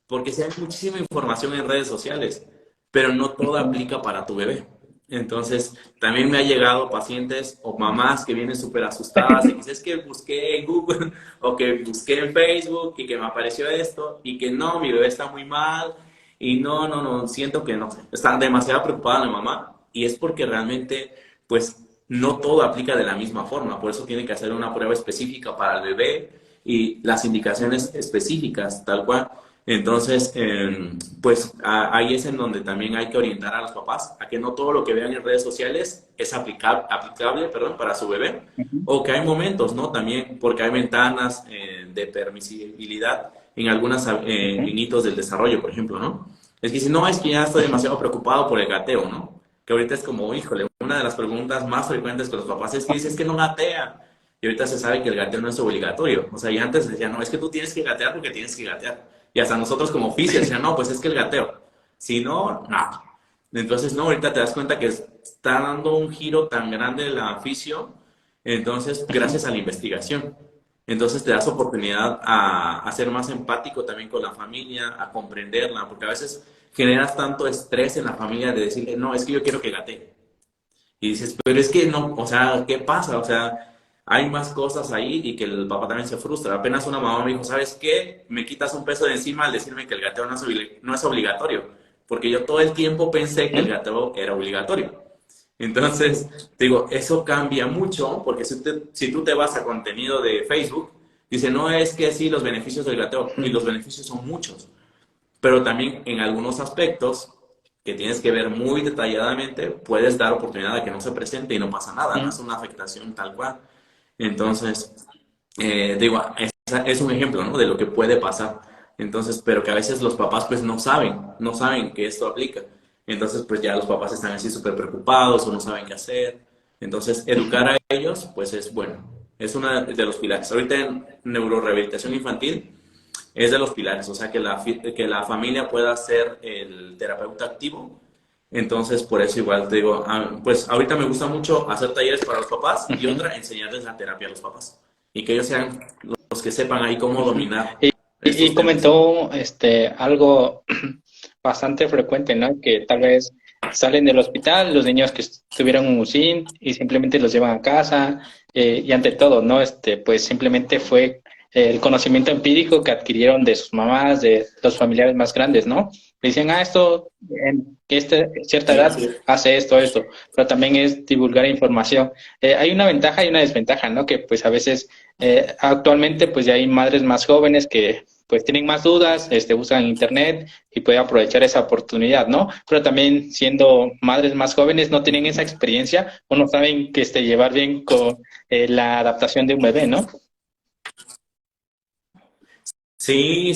porque si hay muchísima información en redes sociales, pero no toda Ujú. aplica para tu bebé. Entonces, también me ha llegado pacientes o mamás que vienen súper asustadas y que dicen, es que busqué en Google o que busqué en Facebook y que me apareció esto y que no, mi bebé está muy mal y no, siento que no. Está demasiado preocupada la mamá y es porque realmente, pues, no todo aplica de la misma forma. Por eso tiene que hacer una prueba específica para el bebé y las indicaciones específicas, tal cual. Entonces, pues ahí es en donde también hay que orientar a los papás a que no todo lo que vean en redes sociales es aplicable, perdón, para su bebé, Ujú. o que hay momentos, ¿no? También porque hay ventanas de permisibilidad en algunas Ujú. en hitos del desarrollo, por ejemplo, ¿no? Es que si no, es que ya estoy demasiado preocupado por el gateo, ¿no? Que ahorita es como, híjole, una de las preguntas más frecuentes con los papás es que dices que no gatea. Y ahorita se sabe que el gateo no es obligatorio. O sea, y antes decían, no, es que tú tienes que gatear porque tienes que gatear. Y hasta nosotros como oficios decían, no, pues es que el gateo. Si no, no. Entonces, no, ahorita te das cuenta que está dando un giro tan grande el oficio, entonces, gracias a la investigación. Entonces, te das oportunidad a ser más empático también con la familia, a comprenderla, porque a veces generas tanto estrés en la familia de decirle, no, es que yo quiero que gatee. Y dices, pero es que no, o sea, ¿qué pasa? O sea, hay más cosas ahí y que el papá también se frustra. Apenas una mamá me dijo, ¿sabes qué? Me quitas un peso de encima al decirme que el gateo no es obligatorio, porque yo todo el tiempo pensé que el Ujú. gateo era obligatorio. Entonces, digo, eso cambia mucho, porque si tú te vas a contenido de Facebook, dice, no es que sí, los beneficios del gateo, y Ujú. los beneficios son muchos, pero también en algunos aspectos que tienes que ver muy detalladamente, puedes dar oportunidad a que no se presente y no pasa nada, no Ujú. es una afectación tal cual. Entonces, digo, es un ejemplo, ¿no? De lo que puede pasar. Entonces, pero que a veces los papás pues no saben que esto aplica. Entonces, pues ya los papás están así súper preocupados o no saben qué hacer. Entonces, educar a ellos, pues es bueno. Es uno de los pilares. Ahorita en neurorehabilitación infantil, es de los pilares, o sea, que la familia pueda ser el terapeuta activo. Entonces, por eso igual te digo, pues ahorita me gusta mucho hacer talleres para los papás y Ujú. otra, enseñarles la terapia a los papás. Y que ellos sean los que sepan ahí cómo Ujú. dominar Y, y estos temas. comentó algo bastante frecuente, ¿no? Que tal vez salen del hospital los niños que tuvieron un UCIN y simplemente los llevan a casa y ante todo, ¿no? Pues simplemente fue el conocimiento empírico que adquirieron de sus mamás, de los familiares más grandes, ¿no? Le dicen, esto en cierta Sí, edad así es. hace esto, pero también es divulgar información. Hay una ventaja y una desventaja, ¿no? Que pues a veces actualmente pues ya hay madres más jóvenes que pues tienen más dudas, usan internet y pueden aprovechar esa oportunidad, ¿no? Pero también siendo madres más jóvenes no tienen esa experiencia o no saben que llevar bien con la adaptación de un bebé, ¿no? Sí,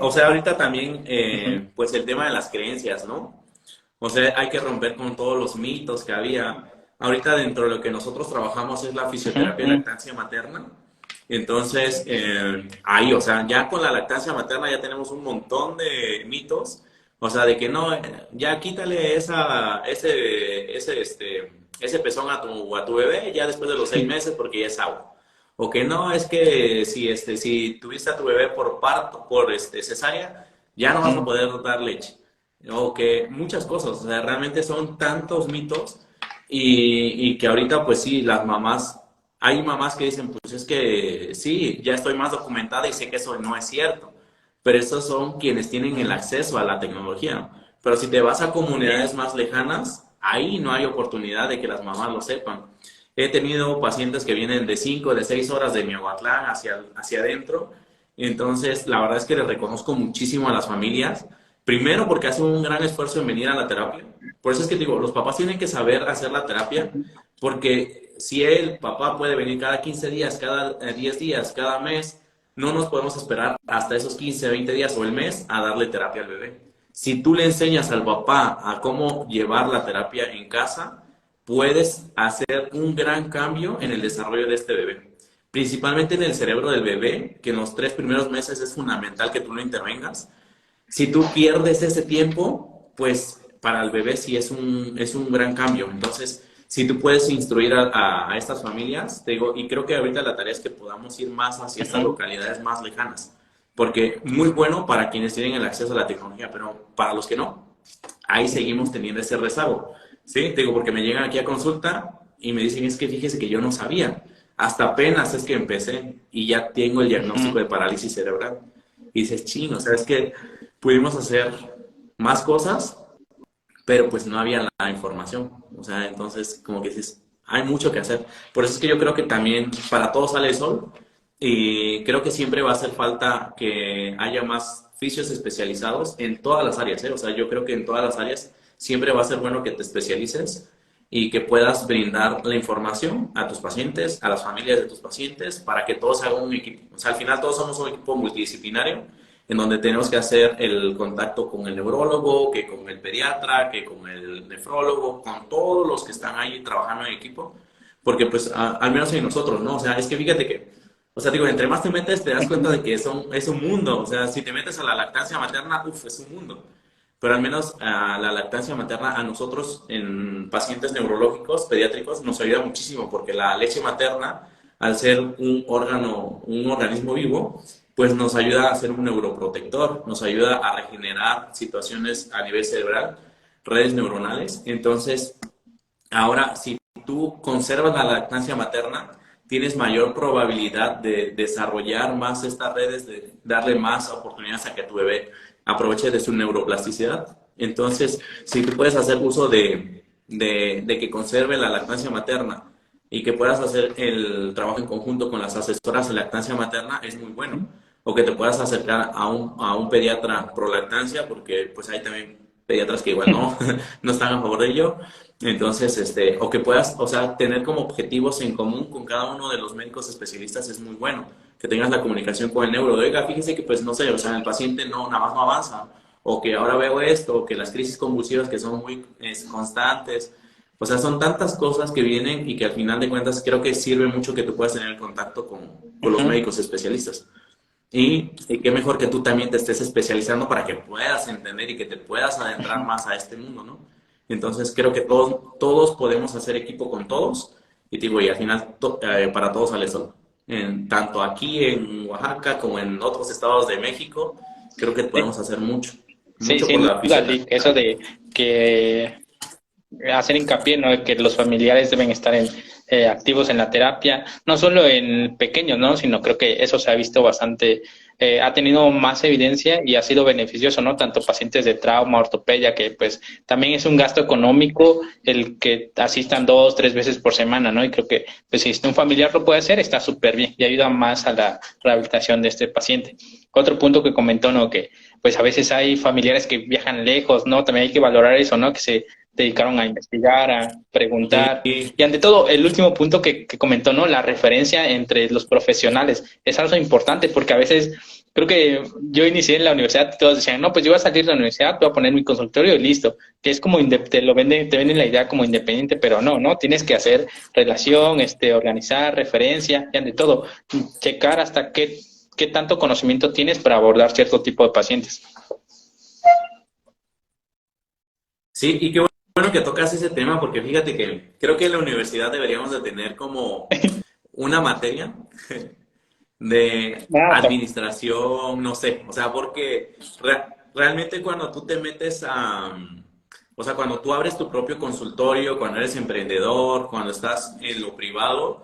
o sea, ahorita también, Ujú. pues el tema de las creencias, ¿no? O sea, hay que romper con todos los mitos que había. Ahorita dentro de lo que nosotros trabajamos es la Ujú. fisioterapia de Ujú. lactancia materna. Entonces, ahí, o sea, ya con la lactancia materna ya tenemos un montón de mitos. O sea, de que no, ya quítale ese pezón a tu bebé ya después de los 6 meses porque ya es agua. O que no, es que si tuviste a tu bebé por parto, por cesárea, ya no vas a Ujú. poder dar leche. O que muchas cosas, o sea, realmente son tantos mitos y que ahorita pues sí, las mamás, hay mamás que dicen, pues es que sí, ya estoy más documentada y sé que eso no es cierto, pero esos son quienes tienen el acceso a la tecnología. Pero si te vas a comunidades más lejanas, ahí no hay oportunidad de que las mamás lo sepan. He tenido pacientes que vienen de 5 de 6 horas de Miahuatlán hacia adentro, entonces la verdad es que les reconozco muchísimo a las familias. Primero porque hacen un gran esfuerzo en venir a la terapia. Por eso es que digo, los papás tienen que saber hacer la terapia, porque si el papá puede venir cada 15 días, cada 10 días, cada mes, no nos podemos esperar hasta esos 15, 20 días o el mes a darle terapia al bebé. Si tú le enseñas al papá a cómo llevar la terapia en casa, puedes hacer un gran cambio en el desarrollo de este bebé. Principalmente en el cerebro del bebé, que en los 3 primeros meses es fundamental que tú lo intervengas. Si tú pierdes ese tiempo, pues para el bebé sí es un gran cambio. Entonces, si tú puedes instruir a estas familias, te digo, y creo que ahorita la tarea es que podamos ir más hacia estas Ujú. localidades más lejanas, porque muy bueno para quienes tienen el acceso a la tecnología, pero para los que no, ahí seguimos teniendo ese rezago. ¿Sí? Te digo, porque me llegan aquí a consulta y me dicen, es que fíjese que yo no sabía. Hasta apenas es que empecé y ya tengo el diagnóstico Ujú. de parálisis cerebral. Y dices, chino, ¿sabes que pudimos hacer más cosas, pero pues no había la información? O sea, entonces como que dices, hay mucho que hacer. Por eso es que yo creo que también para todos sale el sol y creo que siempre va a hacer falta que haya más fisios especializados en todas las áreas, ¿eh? O sea, yo creo que en todas las áreas siempre va a ser bueno que te especialices y que puedas brindar la información a tus pacientes, a las familias de tus pacientes, para que todos hagan un equipo. O sea, al final todos somos un equipo multidisciplinario en donde tenemos que hacer el contacto con el neurólogo, que con el pediatra, que con el nefrólogo, con todos los que están ahí trabajando en equipo, porque pues al menos en nosotros, ¿no? O sea, es que fíjate que, o sea, digo, entre más te metes, te das cuenta de que es un mundo. O sea, si te metes a la lactancia materna, uff, es un mundo. Pero al menos a la lactancia materna, a nosotros en pacientes neurológicos, pediátricos, nos ayuda muchísimo, porque la leche materna, al ser un órgano, un organismo vivo, pues nos ayuda a ser un neuroprotector, nos ayuda a regenerar situaciones a nivel cerebral, redes neuronales. Entonces, ahora, si tú conservas la lactancia materna, tienes mayor probabilidad de desarrollar más estas redes, de darle más oportunidades a que tu bebé aproveche de su neuroplasticidad. Entonces, si tú puedes hacer uso de que conserve la lactancia materna y que puedas hacer el trabajo en conjunto con las asesoras de lactancia materna, es muy bueno. O que te puedas acercar a un pediatra pro lactancia, porque pues hay también pediatras que igual no, no están a favor de ello. Entonces, o que puedas, o sea, tener como objetivos en común con cada uno de los médicos especialistas es muy bueno. Que tengas la comunicación con el neuro. Oiga, fíjese que, pues, no sé, o sea, el paciente no, nada más no avanza. O que ahora veo esto, o que las crisis convulsivas que son muy constantes. O sea, son tantas cosas que vienen y que al final de cuentas creo que sirve mucho que tú puedas tener el contacto con los Ujú. médicos especialistas. Y qué mejor que tú también te estés especializando para que puedas entender y que te puedas adentrar más a este mundo, ¿no? Entonces creo que todos podemos hacer equipo con todos y digo, y al final para todos sale sol. Tanto aquí en Oaxaca como en otros estados de México, creo que Sí, podemos hacer mucho, sí, mucho por sin la duda, Lick. Eso fisioterapia. de que hacer hincapié, ¿no? De que los familiares deben estar activos en la terapia, no solo en pequeños, ¿no? Sino creo que eso se ha visto bastante, ha tenido más evidencia y ha sido beneficioso, ¿no? Tanto pacientes de trauma, ortopedia, que pues también es un gasto económico el que asistan 2, 3 veces por semana, ¿no? Y creo que pues si un familiar lo puede hacer, está súper bien y ayuda más a la rehabilitación de este paciente. Otro punto que comentó, ¿no? Que pues a veces hay familiares que viajan lejos, ¿no? También hay que valorar eso, ¿no? Que se dedicaron a investigar, a preguntar. Y Y ante todo, el último punto que comentó, ¿no? La referencia entre los profesionales es algo importante porque a veces creo que yo inicié en la universidad y todos decían, no, pues yo voy a salir de la universidad, voy a poner mi consultorio y listo, que es como, te venden la idea como independiente, pero no, ¿no? Tienes que hacer relación, organizar, referencia y ante todo, checar hasta qué tanto conocimiento tienes para abordar cierto tipo de pacientes. sí, y qué bueno que tocas ese tema porque fíjate que creo que en la universidad deberíamos de tener como una materia de Ah, administración, no sé, o sea, porque realmente cuando tú te metes o sea, cuando tú abres tu propio consultorio, cuando eres emprendedor, cuando estás en lo privado,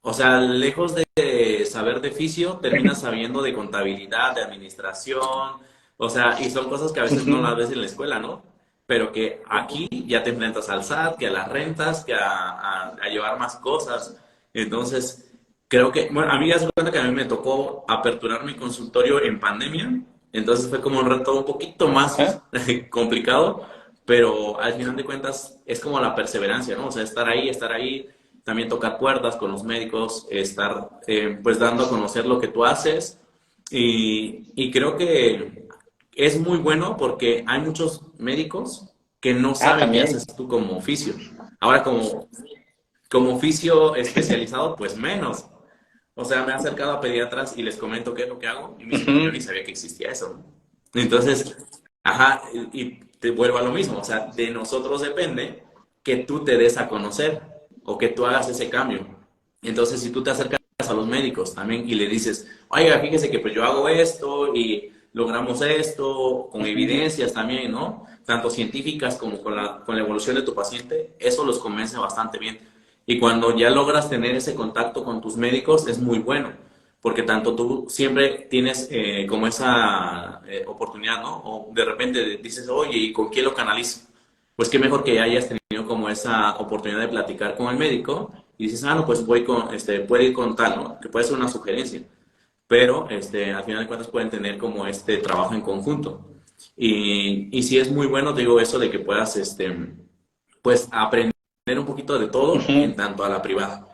o sea, lejos de saber de fisio, terminas sabiendo de contabilidad, de administración, o sea, y son cosas que a veces no las uh-huh. ves en la escuela, ¿no? Pero que aquí ya te enfrentas al SAT, que a las rentas, que a llevar más cosas. Entonces, creo que, bueno, a mí ya se cuenta que a mí me tocó aperturar mi consultorio en pandemia, entonces fue como un reto un poquito más Ajá. complicado, pero al final de cuentas es como la perseverancia, ¿no? O sea, estar ahí, también tocar puertas con los médicos, estar pues dando a conocer lo que tú haces y creo que es muy bueno porque hay muchos médicos que no Ah, saben qué haces también. tú como oficio. Ahora, como oficio especializado, pues menos. O sea, me he acercado a pediatras y les comento qué es lo que hago y me dicen, no, yo ni Ujú, sabía que existía eso, ¿no? Entonces, ajá, y te vuelvo a lo mismo, o sea, de nosotros depende que tú te des a conocer o que tú hagas ese cambio. Entonces, si tú te acercas a los médicos también y le dices, oiga, fíjese que pues yo hago esto y logramos esto, con ujú. evidencias también, ¿no? Tanto científicas como con la evolución de tu paciente, eso los convence bastante bien. Y cuando ya logras tener ese contacto con tus médicos es muy bueno, porque tanto tú siempre tienes como esa oportunidad, ¿no? O de repente dices, oye, ¿y con quién lo canalizo? Pues qué mejor que hayas tenido como esa oportunidad de platicar con el médico y dices, no, pues voy con, puede ir con tal, ¿no? Que puede ser una sugerencia, pero al final de cuentas pueden tener como este trabajo en conjunto. Y sí es muy bueno, te digo, eso de que puedas, pues aprender un poquito de todo en Ujú. tanto a la privada.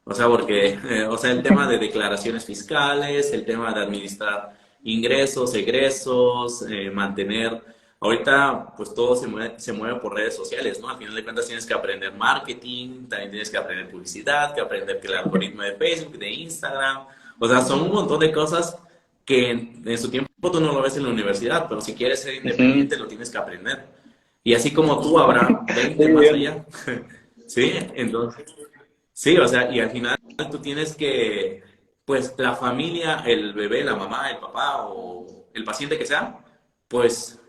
O sea, porque, o sea, el tema de declaraciones fiscales, el tema de administrar ingresos, egresos, mantener, ahorita pues todo se mueve por redes sociales, ¿no? Al final de cuentas tienes que aprender marketing, también tienes que aprender publicidad, que aprender que el algoritmo de Facebook, de Instagram, o sea, son un montón de cosas que en su tiempo tú no lo ves en la universidad, pero si quieres ser Ujú. independiente lo tienes que aprender. Y así como tú, habrá Sí, 20 más allá. Sí, entonces, sí, o sea, y al final tú tienes que, pues la familia, el bebé, la mamá, el papá o el paciente que sea, pues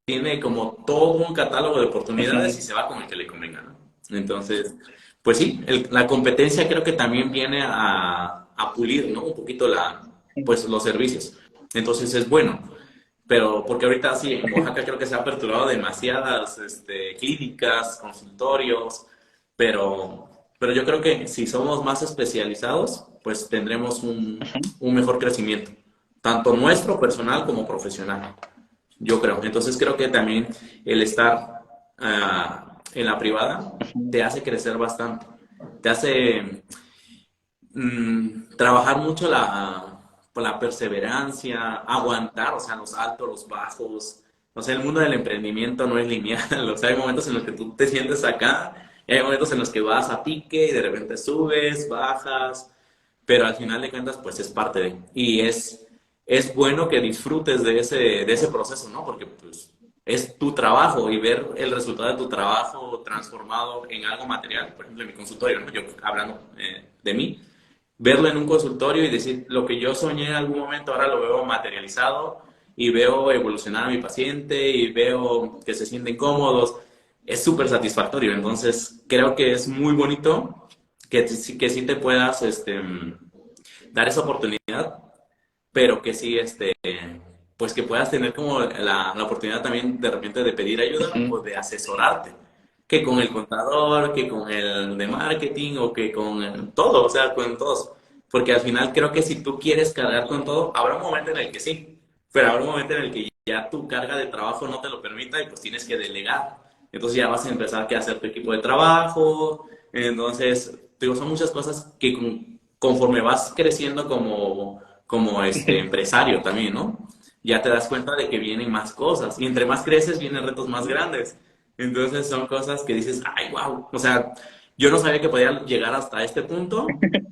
tiene como todo un catálogo de oportunidades y ujú. se va con el que le convenga, ¿no? Entonces, pues sí, la competencia creo que también viene a pulir, ¿no? Un poquito pues los servicios. Entonces es bueno. Pero porque ahorita sí, en Oaxaca creo que se ha aperturado demasiadas clínicas, consultorios, pero yo creo que si somos más especializados, pues tendremos un mejor crecimiento, tanto nuestro personal como profesional, yo creo. Entonces creo que también el estar en la privada te hace crecer bastante, te hace trabajar mucho la perseverancia, aguantar, o sea, los altos, los bajos. O sea, el mundo del emprendimiento no es lineal. O sea, hay momentos en los que tú te sientes acá, y hay momentos en los que vas a pique y de repente subes, bajas, pero al final de cuentas, pues es parte de. Y es bueno que disfrutes de ese proceso, ¿no? Porque pues es tu trabajo y ver el resultado de tu trabajo transformado en algo material, por ejemplo, en mi consultorio, ¿no? Yo hablando de mí, verlo en un consultorio y decir lo que yo soñé en algún momento, ahora lo veo materializado y veo evolucionar a mi paciente y veo que se sienten cómodos, es súper satisfactorio. Entonces, creo que es muy bonito que sí te puedas dar esa oportunidad, pero que sí, pues que puedas tener como la oportunidad también de repente de pedir ayuda o Ujú. de asesorarte, que con el contador, que con el de marketing o que con todo, o sea, con todos. Porque al final creo que si tú quieres cargar con todo, habrá un momento en el que sí, pero habrá un momento en el que ya tu carga de trabajo no te lo permita y pues tienes que delegar. Entonces ya vas a empezar a hacer tu equipo de trabajo. Entonces, digo, son muchas cosas que conforme vas creciendo como empresario también, ¿no? Ya te das cuenta de que vienen más cosas y entre más creces vienen retos más grandes. Entonces son cosas que dices, ay, wow, o sea, yo no sabía que podía llegar hasta este punto,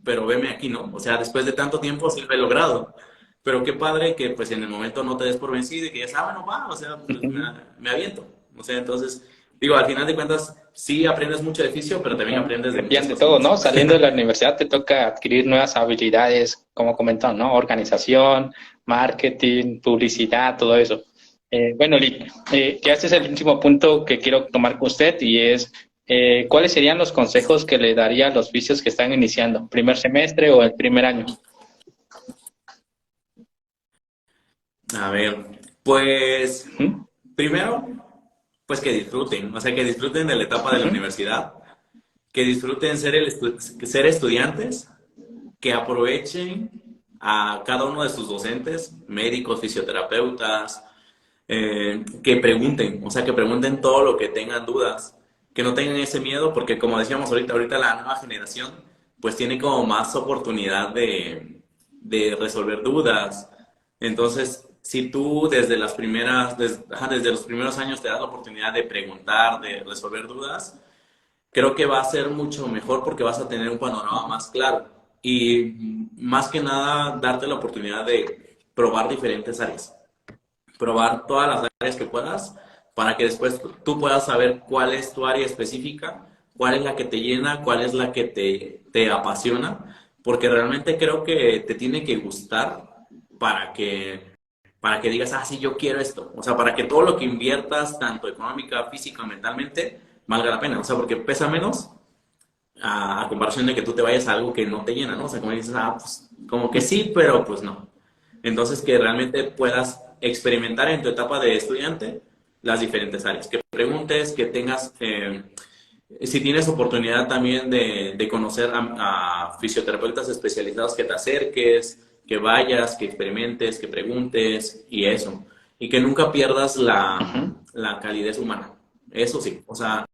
pero veme aquí, ¿no? O sea, después de tanto tiempo sí lo he logrado. Pero qué padre que pues en el momento no te des por vencido y que ya bueno, va, o sea, pues Ujú. me aviento. O sea, entonces, digo, al final de cuentas, sí aprendes mucho de oficio, pero también Ujú. aprendes de Y muchas ante todo, cositas. ¿no? Saliendo de la universidad te toca adquirir nuevas habilidades, como comentó, ¿no? Organización, marketing, publicidad, todo eso. Bueno, Lick, ya este es el último punto que quiero tomar con usted y es, ¿cuáles serían los consejos que le daría a los vicios que están iniciando, primer semestre o el primer año? A ver, pues Ujú, primero, pues que disfruten, o sea, que disfruten de la etapa de la ujú, universidad, que disfruten ser estudiantes, que aprovechen a cada uno de sus docentes, médicos, fisioterapeutas, que pregunten, o sea, que pregunten todo lo que tengan dudas. que no tengan ese miedo, porque como decíamos ahorita la nueva generación, pues tiene como más oportunidad de resolver dudas. Entonces, si tú desde los primeros años te das la oportunidad de preguntar, de resolver dudas, creo que va a ser mucho mejor porque vas a tener un panorama más claro. Y más que nada, darte la oportunidad de probar diferentes áreas, probar todas las áreas que puedas para que después tú puedas saber cuál es tu área específica, cuál es la que te llena, cuál es la que te apasiona, porque realmente creo que te tiene que gustar para para que digas, ah, sí, yo quiero esto. O sea, para que todo lo que inviertas, tanto económica, física, mentalmente, valga la pena. O sea, porque pesa menos a comparación de que tú te vayas a algo que no te llena, ¿no? O sea, como dices, ah, pues como que sí, pero pues no. Entonces, que realmente puedas experimentar en tu etapa de estudiante las diferentes áreas, que preguntes, que tengas, si tienes oportunidad también de conocer a fisioterapeutas especializados, que te acerques, que vayas, que experimentes, que preguntes y eso. Y que nunca pierdas Ujú. la calidez humana. Eso sí, o sea,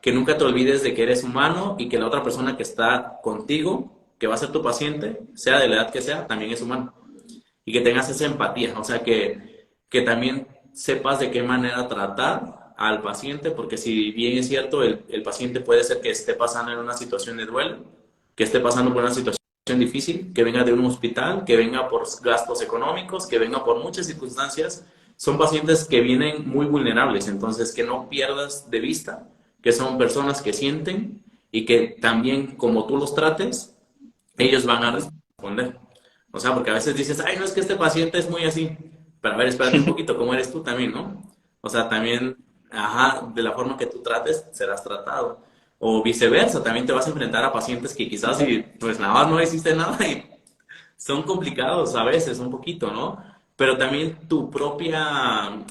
que nunca te olvides de que eres humano y que la otra persona que está contigo, que va a ser tu paciente, sea de la edad que sea, también es humano. Y que tengas esa empatía, o sea, que también sepas de qué manera tratar al paciente, porque si bien es cierto, el paciente puede ser que esté pasando en una situación de duelo, que esté pasando por una situación difícil, que venga de un hospital, que venga por gastos económicos, que venga por muchas circunstancias, son pacientes que vienen muy vulnerables, entonces que no pierdas de vista que son personas que sienten y que también como tú los trates, ellos van a responder. O sea, porque a veces dices, ay, no es que este paciente es muy así, pero a ver, espérate un poquito, ¿cómo eres tú también, no? O sea, también, ajá, de la forma que tú trates, serás tratado. O viceversa, también te vas a enfrentar a pacientes que quizás, y, pues nada más no existe nada y son complicados a veces, un poquito, ¿no? Pero también tu propia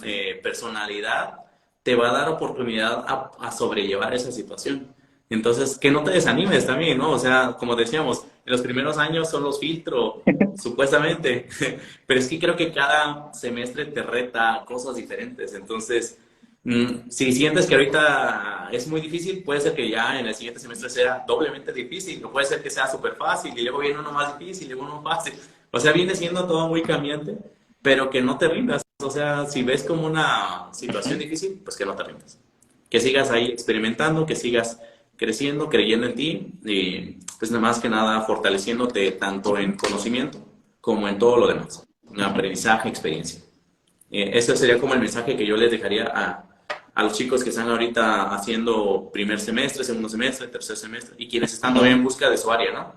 personalidad te va a dar oportunidad a sobrellevar esa situación. Entonces, que no te desanimes también, ¿no? O sea, como decíamos, en los primeros años son los filtros, supuestamente, pero es que creo que cada semestre te reta cosas diferentes. Entonces, si sientes que ahorita es muy difícil, puede ser que ya en el siguiente semestre sea doblemente difícil, o puede ser que sea súper fácil y luego viene uno más difícil y luego uno fácil. O sea, viene siendo todo muy cambiante, pero que no te rindas. O sea, si ves como una situación difícil, pues que no te rindas. Que sigas ahí experimentando, que sigas creciendo, creyendo en ti y pues nada más que nada fortaleciéndote tanto en conocimiento como en todo lo demás. En aprendizaje, experiencia. Ese sería como el mensaje que yo les dejaría a los chicos que están ahorita haciendo primer semestre, segundo semestre, tercer semestre y quienes están todavía en Ujú. busca de su área, ¿no?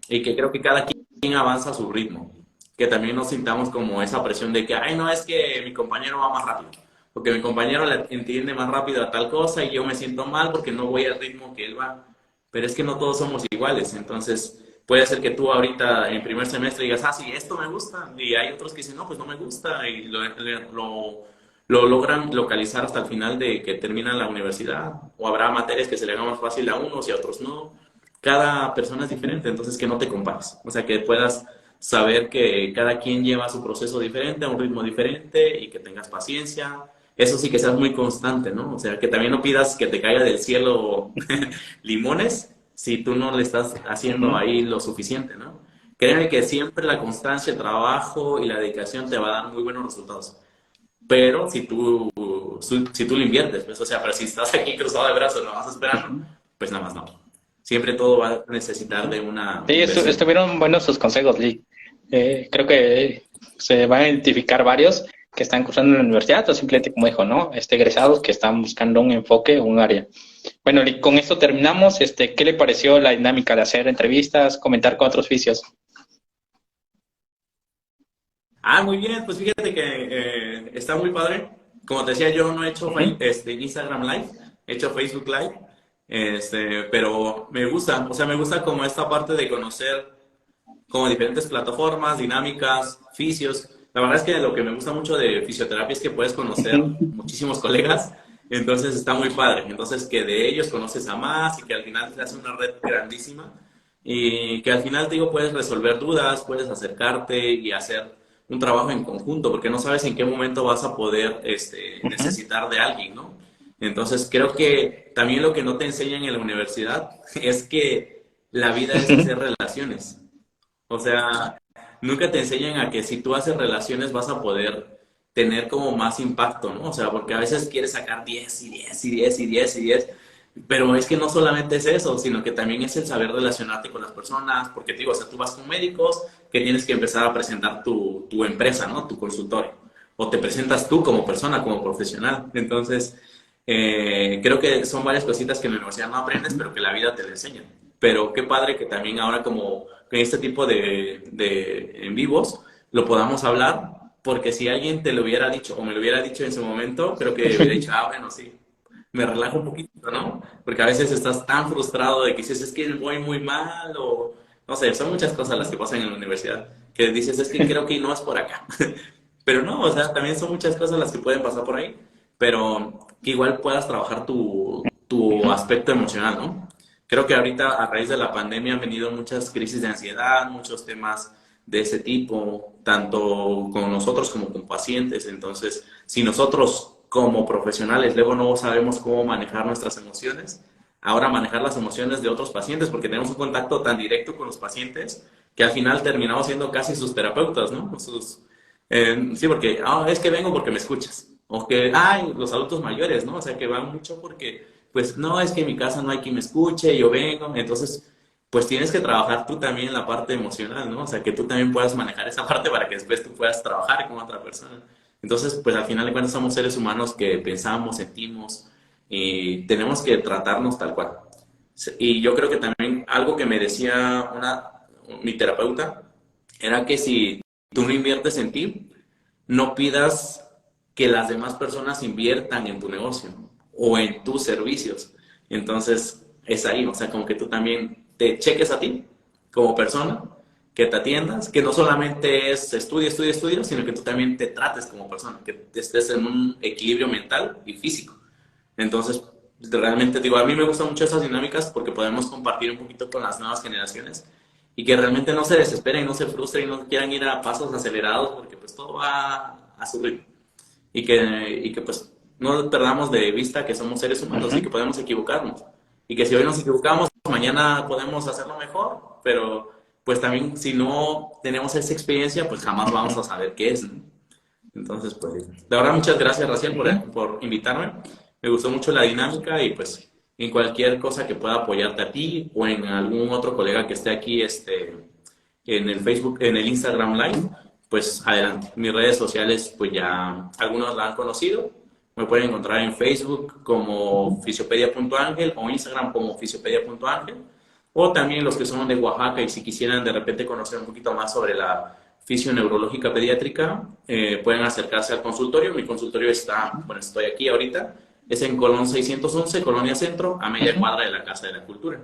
Y que creo que cada quien avanza a su ritmo. Que también nos sintamos como esa presión de que, ay, no, es que mi compañero va más rápido. Porque mi compañero le entiende más rápido a tal cosa y yo me siento mal porque no voy al ritmo que él va. Pero es que no todos somos iguales. Entonces, puede ser que tú ahorita en primer semestre digas, ah, sí, esto me gusta. Y hay otros que dicen, no, pues no me gusta. Y lo logran localizar hasta el final de que terminan la universidad. O habrá materias que se le hagan más fácil a unos y a otros no. Cada persona es diferente, entonces que no te compares. O sea, que puedas saber que cada quien lleva su proceso diferente, a un ritmo diferente y que tengas paciencia. Eso sí, que seas muy constante, ¿no? O sea, que también no pidas que te caiga del cielo limones si tú no le estás haciendo Ujú. ahí lo suficiente, ¿no? Créeme que siempre la constancia, el trabajo y la dedicación te va a dar muy buenos resultados. Pero si tú lo inviertes, pues, o sea, pero si estás aquí cruzado de brazos, lo vas esperando, Ujú. pues nada más no. Siempre todo va a necesitar de una Sí, inversión. estuvieron buenos sus consejos, Lee. Creo que se van a identificar varios que están cursando en la universidad o simplemente, como dijo, ¿no? Egresados que están buscando un enfoque o un área. Bueno, Lee, con esto terminamos. ¿Qué le pareció la dinámica de hacer entrevistas, comentar con otros oficios? Ah, muy bien, pues fíjate que está muy padre. Como te decía, yo no he hecho Ujú. Instagram Live, he hecho Facebook Live, pero me gusta, o sea, me gusta como esta parte de conocer como diferentes plataformas, dinámicas, fisios. La verdad es que lo que me gusta mucho de fisioterapia es que puedes conocer Ujú. muchísimos colegas, entonces está muy padre. Entonces que de ellos conoces a más y que al final te hace una red grandísima y que al final te digo puedes resolver dudas, puedes acercarte y hacer un trabajo en conjunto porque no sabes en qué momento vas a poder Ujú. necesitar de alguien, ¿no? Entonces, creo que también lo que no te enseñan en la universidad es que la vida es hacer relaciones. O sea, nunca te enseñan a que si tú haces relaciones vas a poder tener como más impacto, ¿no? O sea, porque a veces quieres sacar 10 y 10 y 10 y 10 y 10, pero es que no solamente es eso, sino que también es el saber relacionarte con las personas, porque te digo, o sea, tú vas con médicos que tienes que empezar a presentar tu empresa, ¿no? Tu consultorio. O te presentas tú como persona, como profesional. Entonces, creo que son varias cositas que en la universidad no aprendes, pero que la vida te lo enseña. Pero qué padre que también ahora como en este tipo de en vivos lo podamos hablar, porque si alguien te lo hubiera dicho o me lo hubiera dicho en su momento, creo que hubiera dicho, ah, bueno, sí, me relajo un poquito, ¿no? Porque a veces estás tan frustrado de que dices, es que voy muy mal o no sé, son muchas cosas las que pasan en la universidad, que dices, es que creo que no es por acá. Pero no, o sea, también son muchas cosas las que pueden pasar por ahí, pero que igual puedas trabajar tu Ujú. aspecto emocional, ¿no? Creo que ahorita a raíz de la pandemia han venido muchas crisis de ansiedad, muchos temas de ese tipo, tanto con nosotros como con pacientes. Entonces, si nosotros como profesionales luego no sabemos cómo manejar nuestras emociones, ahora manejar las emociones de otros pacientes, porque tenemos un contacto tan directo con los pacientes que al final terminamos siendo casi sus terapeutas, ¿no? Sí, porque es que vengo porque me escuchas. O que, ay, los adultos mayores, ¿no? O sea, que van mucho porque, pues, no, es que en mi casa no hay quien me escuche, yo vengo. Entonces, pues tienes que trabajar tú también la parte emocional, ¿no? O sea, que tú también puedas manejar esa parte para que después tú puedas trabajar con otra persona. Entonces, pues al final de cuentas somos seres humanos que pensamos, sentimos y tenemos que tratarnos tal cual. Y yo creo que también algo que me decía mi terapeuta era que si tú no inviertes en ti, no pidas que las demás personas inviertan en tu negocio o en tus servicios. Entonces, es ahí, o sea, como que tú también te cheques a ti como persona, que te atiendas, que no solamente es estudia, estudia, estudia, sino que tú también te trates como persona, que estés en un equilibrio mental y físico. Entonces, realmente digo, a mí me gustan mucho esas dinámicas porque podemos compartir un poquito con las nuevas generaciones y que realmente no se desesperen, no se frustren, no quieran ir a pasos acelerados porque pues todo va a su ritmo y que pues no perdamos de vista que somos seres humanos y que Ujú. podemos equivocarnos y que si hoy nos equivocamos, mañana podemos hacerlo mejor, pero pues también si no tenemos esa experiencia, pues jamás vamos a saber qué es, ¿no? Entonces, pues, de verdad, muchas gracias, Raciel, Ujú. por invitarme. Me gustó mucho la dinámica y pues en cualquier cosa que pueda apoyarte a ti o en algún otro colega que esté aquí en el Facebook, en el Instagram Live, pues adelante. Mis redes sociales, pues ya algunos la han conocido. Me pueden encontrar en Facebook como fisiopedia.ángel o Instagram como fisiopedia.ángel. O también los que son de Oaxaca y si quisieran de repente conocer un poquito más sobre la fisioneurológica pediátrica, pueden acercarse al consultorio. Mi consultorio está, bueno, estoy aquí ahorita, es en Colón 611, Colonia Centro, a media Ujú. cuadra de la Casa de la Cultura.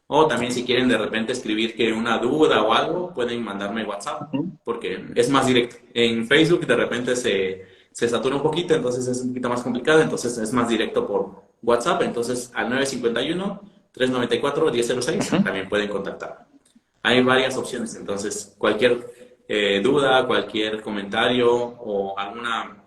O también si quieren de repente escribir que una duda o algo, pueden mandarme WhatsApp, Ujú. porque es más directo. En Facebook de repente se satura un poquito, entonces es un poquito más complicado, entonces es más directo por WhatsApp, entonces al 951-394-1006 Ujú. también pueden contactar. Hay varias opciones, entonces cualquier duda, cualquier comentario o alguna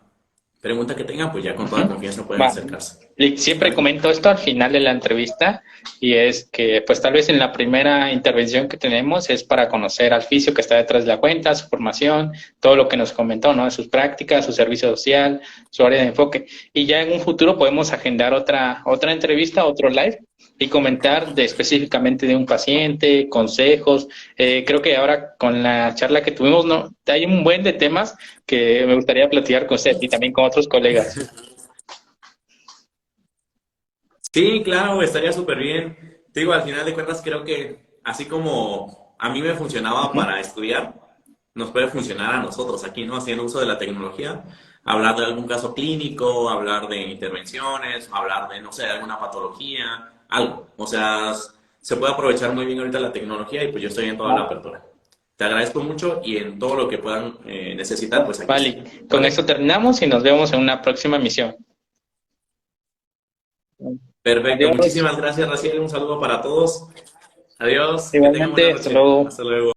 pregunta que tengan, pues ya con toda Ujú. confianza pueden Va. acercarse. Y siempre ¿Sale? comento esto al final de la entrevista y es que pues tal vez en la primera intervención que tenemos es para conocer al fisio que está detrás de la cuenta, su formación, todo lo que nos comentó, ¿no? Sus prácticas, su servicio social, su área de enfoque. Y ya en un futuro podemos agendar otra entrevista, otro live y comentar específicamente de un paciente, consejos. Creo que ahora con la charla que tuvimos, ¿no? Hay un buen de temas que me gustaría platicar con usted y también con otros colegas. Sí, claro, estaría súper bien. Te digo, al final de cuentas creo que así como a mí me funcionaba Ujú. para estudiar, nos puede funcionar a nosotros aquí, ¿no? Haciendo uso de la tecnología, hablar de algún caso clínico, hablar de intervenciones, hablar de, no sé, de alguna patología, algo. O sea, se puede aprovechar muy bien ahorita la tecnología y pues yo estoy en toda la apertura. Te agradezco mucho y en todo lo que puedan necesitar, pues aquí estoy. Vale, con ¿Vale? esto terminamos y nos vemos en una próxima misión. Perfecto. Adiós. Muchísimas gracias, Raciel. Un saludo para todos. Adiós, que tengan buena Igualmente, hasta noche. luego. Hasta luego.